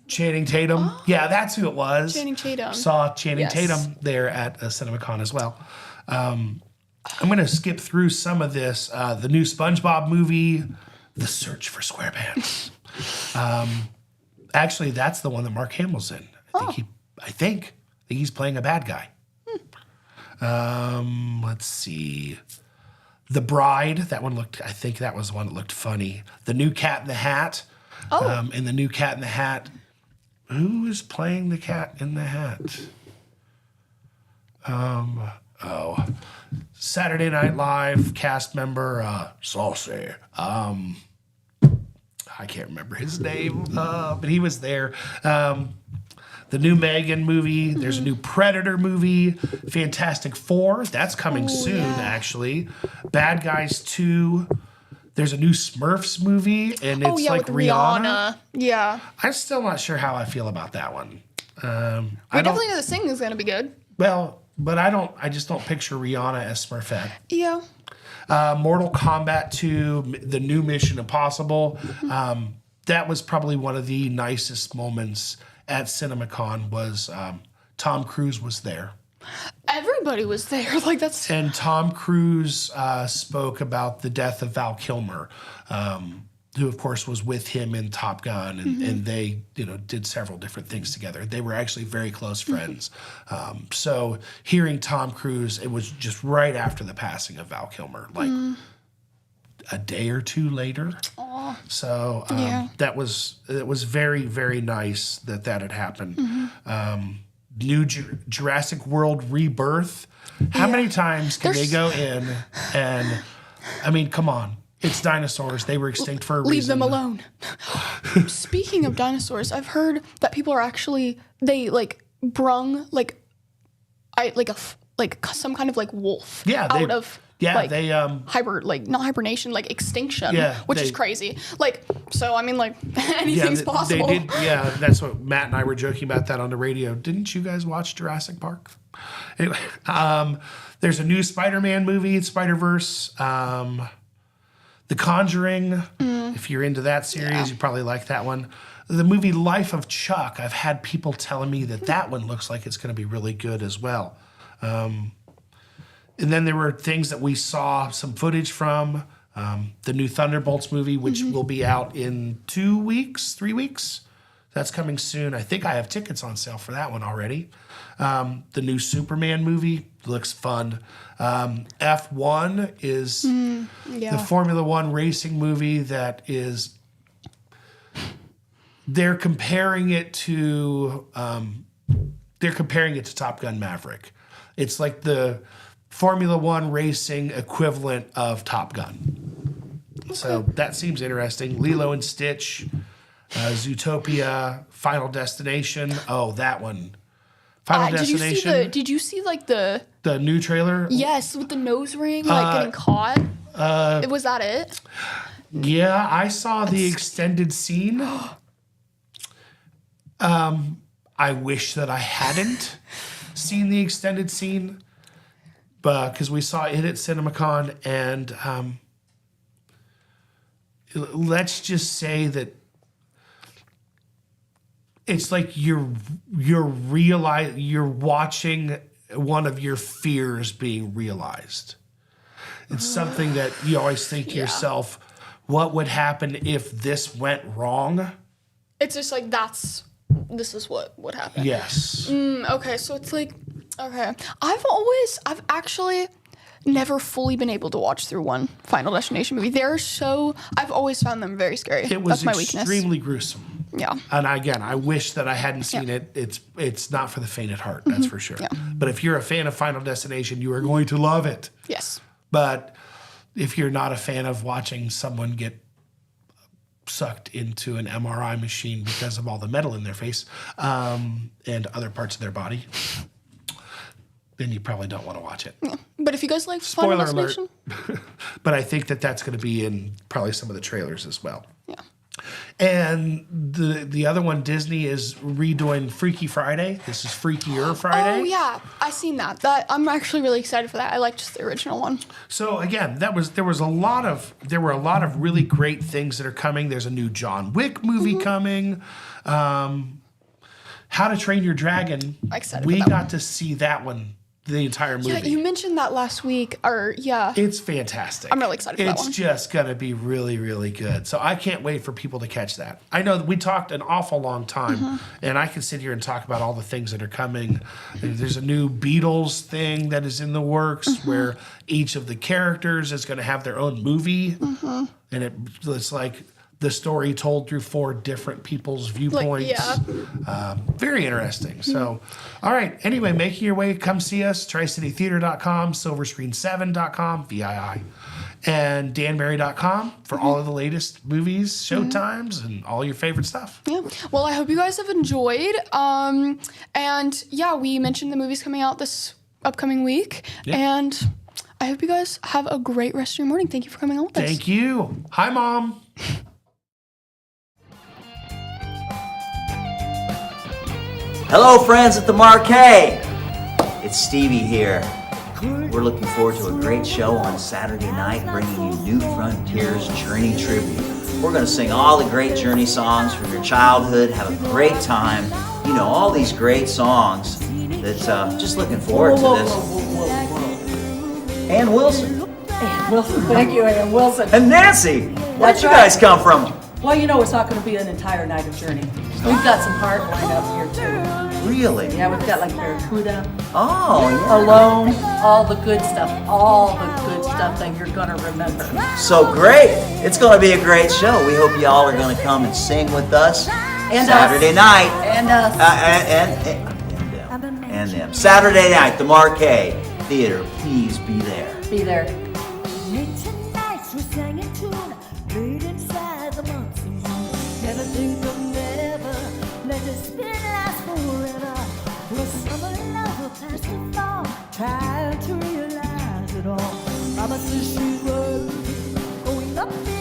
Channing Tatum. Oh. Yeah, that's who it was. Channing Tatum. Saw Channing Tatum there at CinemaCon as well. I'm going to skip through some of this. The new SpongeBob movie, The Search for SquarePants. Actually, that's the one that Mark Hamill's in. I think he's playing a bad guy. Let's see. The Bride, that one I think that was the one that looked funny. The New Cat in the Hat. And the New Cat in the Hat. Who is playing the Cat in the Hat? Saturday Night Live cast member, Saucy. I can't remember his name, but he was there. The new Megan movie. There's a new Predator movie. Fantastic Four. That's coming soon, actually. Bad Guys 2. There's a new Smurfs movie, and it's like with Rihanna. Yeah. I'm still not sure how I feel about that one. I definitely know the singing is going to be good. Well, but I just don't picture Rihanna as Smurfette. Yeah. Mortal Kombat 2, the new Mission Impossible. That was probably one of the nicest moments at CinemaCon was Tom Cruise was there. Everybody was there. And Tom Cruise spoke about the death of Val Kilmer, who of course was with him in Top Gun, and they did several different things together. They were actually very close friends. So hearing Tom Cruise, it was just right after the passing of Val Kilmer, a day or two later. Aww. So it was very, very nice that had happened. New Jurassic World Rebirth. How many times can they go in and, come on. It's dinosaurs. They were extinct for a reason. Leave them alone. Speaking of dinosaurs, I've heard that people are actually, they brung some kind of wolf out of not hibernation, extinction, which is crazy. Anything's possible. They did, that's what Matt and I were joking about that on the radio. Didn't you guys watch Jurassic Park? Anyway, there's a new Spider-Man movie, Spider-Verse. The Conjuring, if you're into that series, you probably like that one. The movie Life of Chuck, I've had people telling me that one looks like it's going to be really good as well. And then there were things that we saw some footage from. The new Thunderbolts movie, which will be out in 3 weeks. That's coming soon. I think I have tickets on sale for that one already. The new Superman movie looks fun. F1 is the Formula One racing movie that is... They're comparing it to Top Gun Maverick. It's like the Formula One racing equivalent of Top Gun. Okay. So that seems interesting. Lilo and Stitch, Zootopia, Final Destination. Oh, that one. Final Destination. Did you see the new trailer? Yes, with the nose ring getting caught. Was that it? Yeah, I saw the extended scene. I wish that I hadn't seen the extended scene, because we saw it at CinemaCon, and let's just say that it's like you're watching one of your fears being realized. It's something that you always think to yourself, what would happen if this went wrong? It's just that's this is what would happen. Yes. Okay, so it's like, okay. I've actually never fully been able to watch through one Final Destination movie. I've always found them very scary. It was That's my weakness. extremely gruesome. Yeah. And again, I wish that I hadn't seen it. It's not for the faint at heart, that's for sure. Yeah. But if you're a fan of Final Destination, you are going to love it. Yes. But if you're not a fan of watching someone get sucked into an MRI machine because of all the metal in their face and other parts of their body, then you probably don't want to watch it. Yeah. But if you guys like Final Spoiler alert. Destination, But I think that that's going to be in probably some of the trailers as well. yeah. And the other one, Disney is redoing Freaky Friday. This is Freakier Friday. Oh yeah, I seen that. I'm actually really excited for that. I liked just the original one. So again, there were a lot of really great things that are coming. There's a new John Wick movie coming. How to Train Your Dragon. Excited We for that got one. to see that one, the entire movie. Yeah, you mentioned that last week. It's fantastic. I'm really excited for that one. It's just going to be really, really good. So I can't wait for people to catch that. I know that we talked an awful long time, and I can sit here and talk about all the things that are coming. There's a new Beatles thing that is in the works where each of the characters is going to have their own movie. And it's like the story told through 4 different people's viewpoints. Very interesting. So, all right. Anyway, making your way, come see us. TriCityTheater.com, SilverScreen7.com, VII, and Danbarry.com for all of the latest movies, showtimes, and all your favorite stuff. Yeah. Well, I hope you guys have enjoyed. And yeah, we mentioned the movies coming out this upcoming week. Yeah. And I hope you guys have a great rest of your morning. Thank you for coming on with us. Thank you. Hi, Mom. Hello, friends at the Marquee. It's Stevie here. We're looking forward to a great show on Saturday night, bringing you New Frontiers Journey Tribute. We're going to sing all the great Journey songs from your childhood, have a great time. You know, all these great songs. That's just looking forward to this. Ann Wilson. Ann Wilson, thank you, Ann Wilson. And Nancy. Where'd you guys come from? Well, you know, it's not going to be an entire night of Journey. We've got some heart lined up here, too. Really? Yeah, we've got like Barracuda. Oh, yeah. Alone, all the good stuff that you're going to remember. So great. It's going to be a great show. We hope you all are going to come and sing with us And Saturday night. And us. And them. Saturday night, the Marquee Theater. Please be there. Be there. Never think of never, let the spin last forever. The summer love will pass the fall, try to realize it all. Mama says she's working, going up there.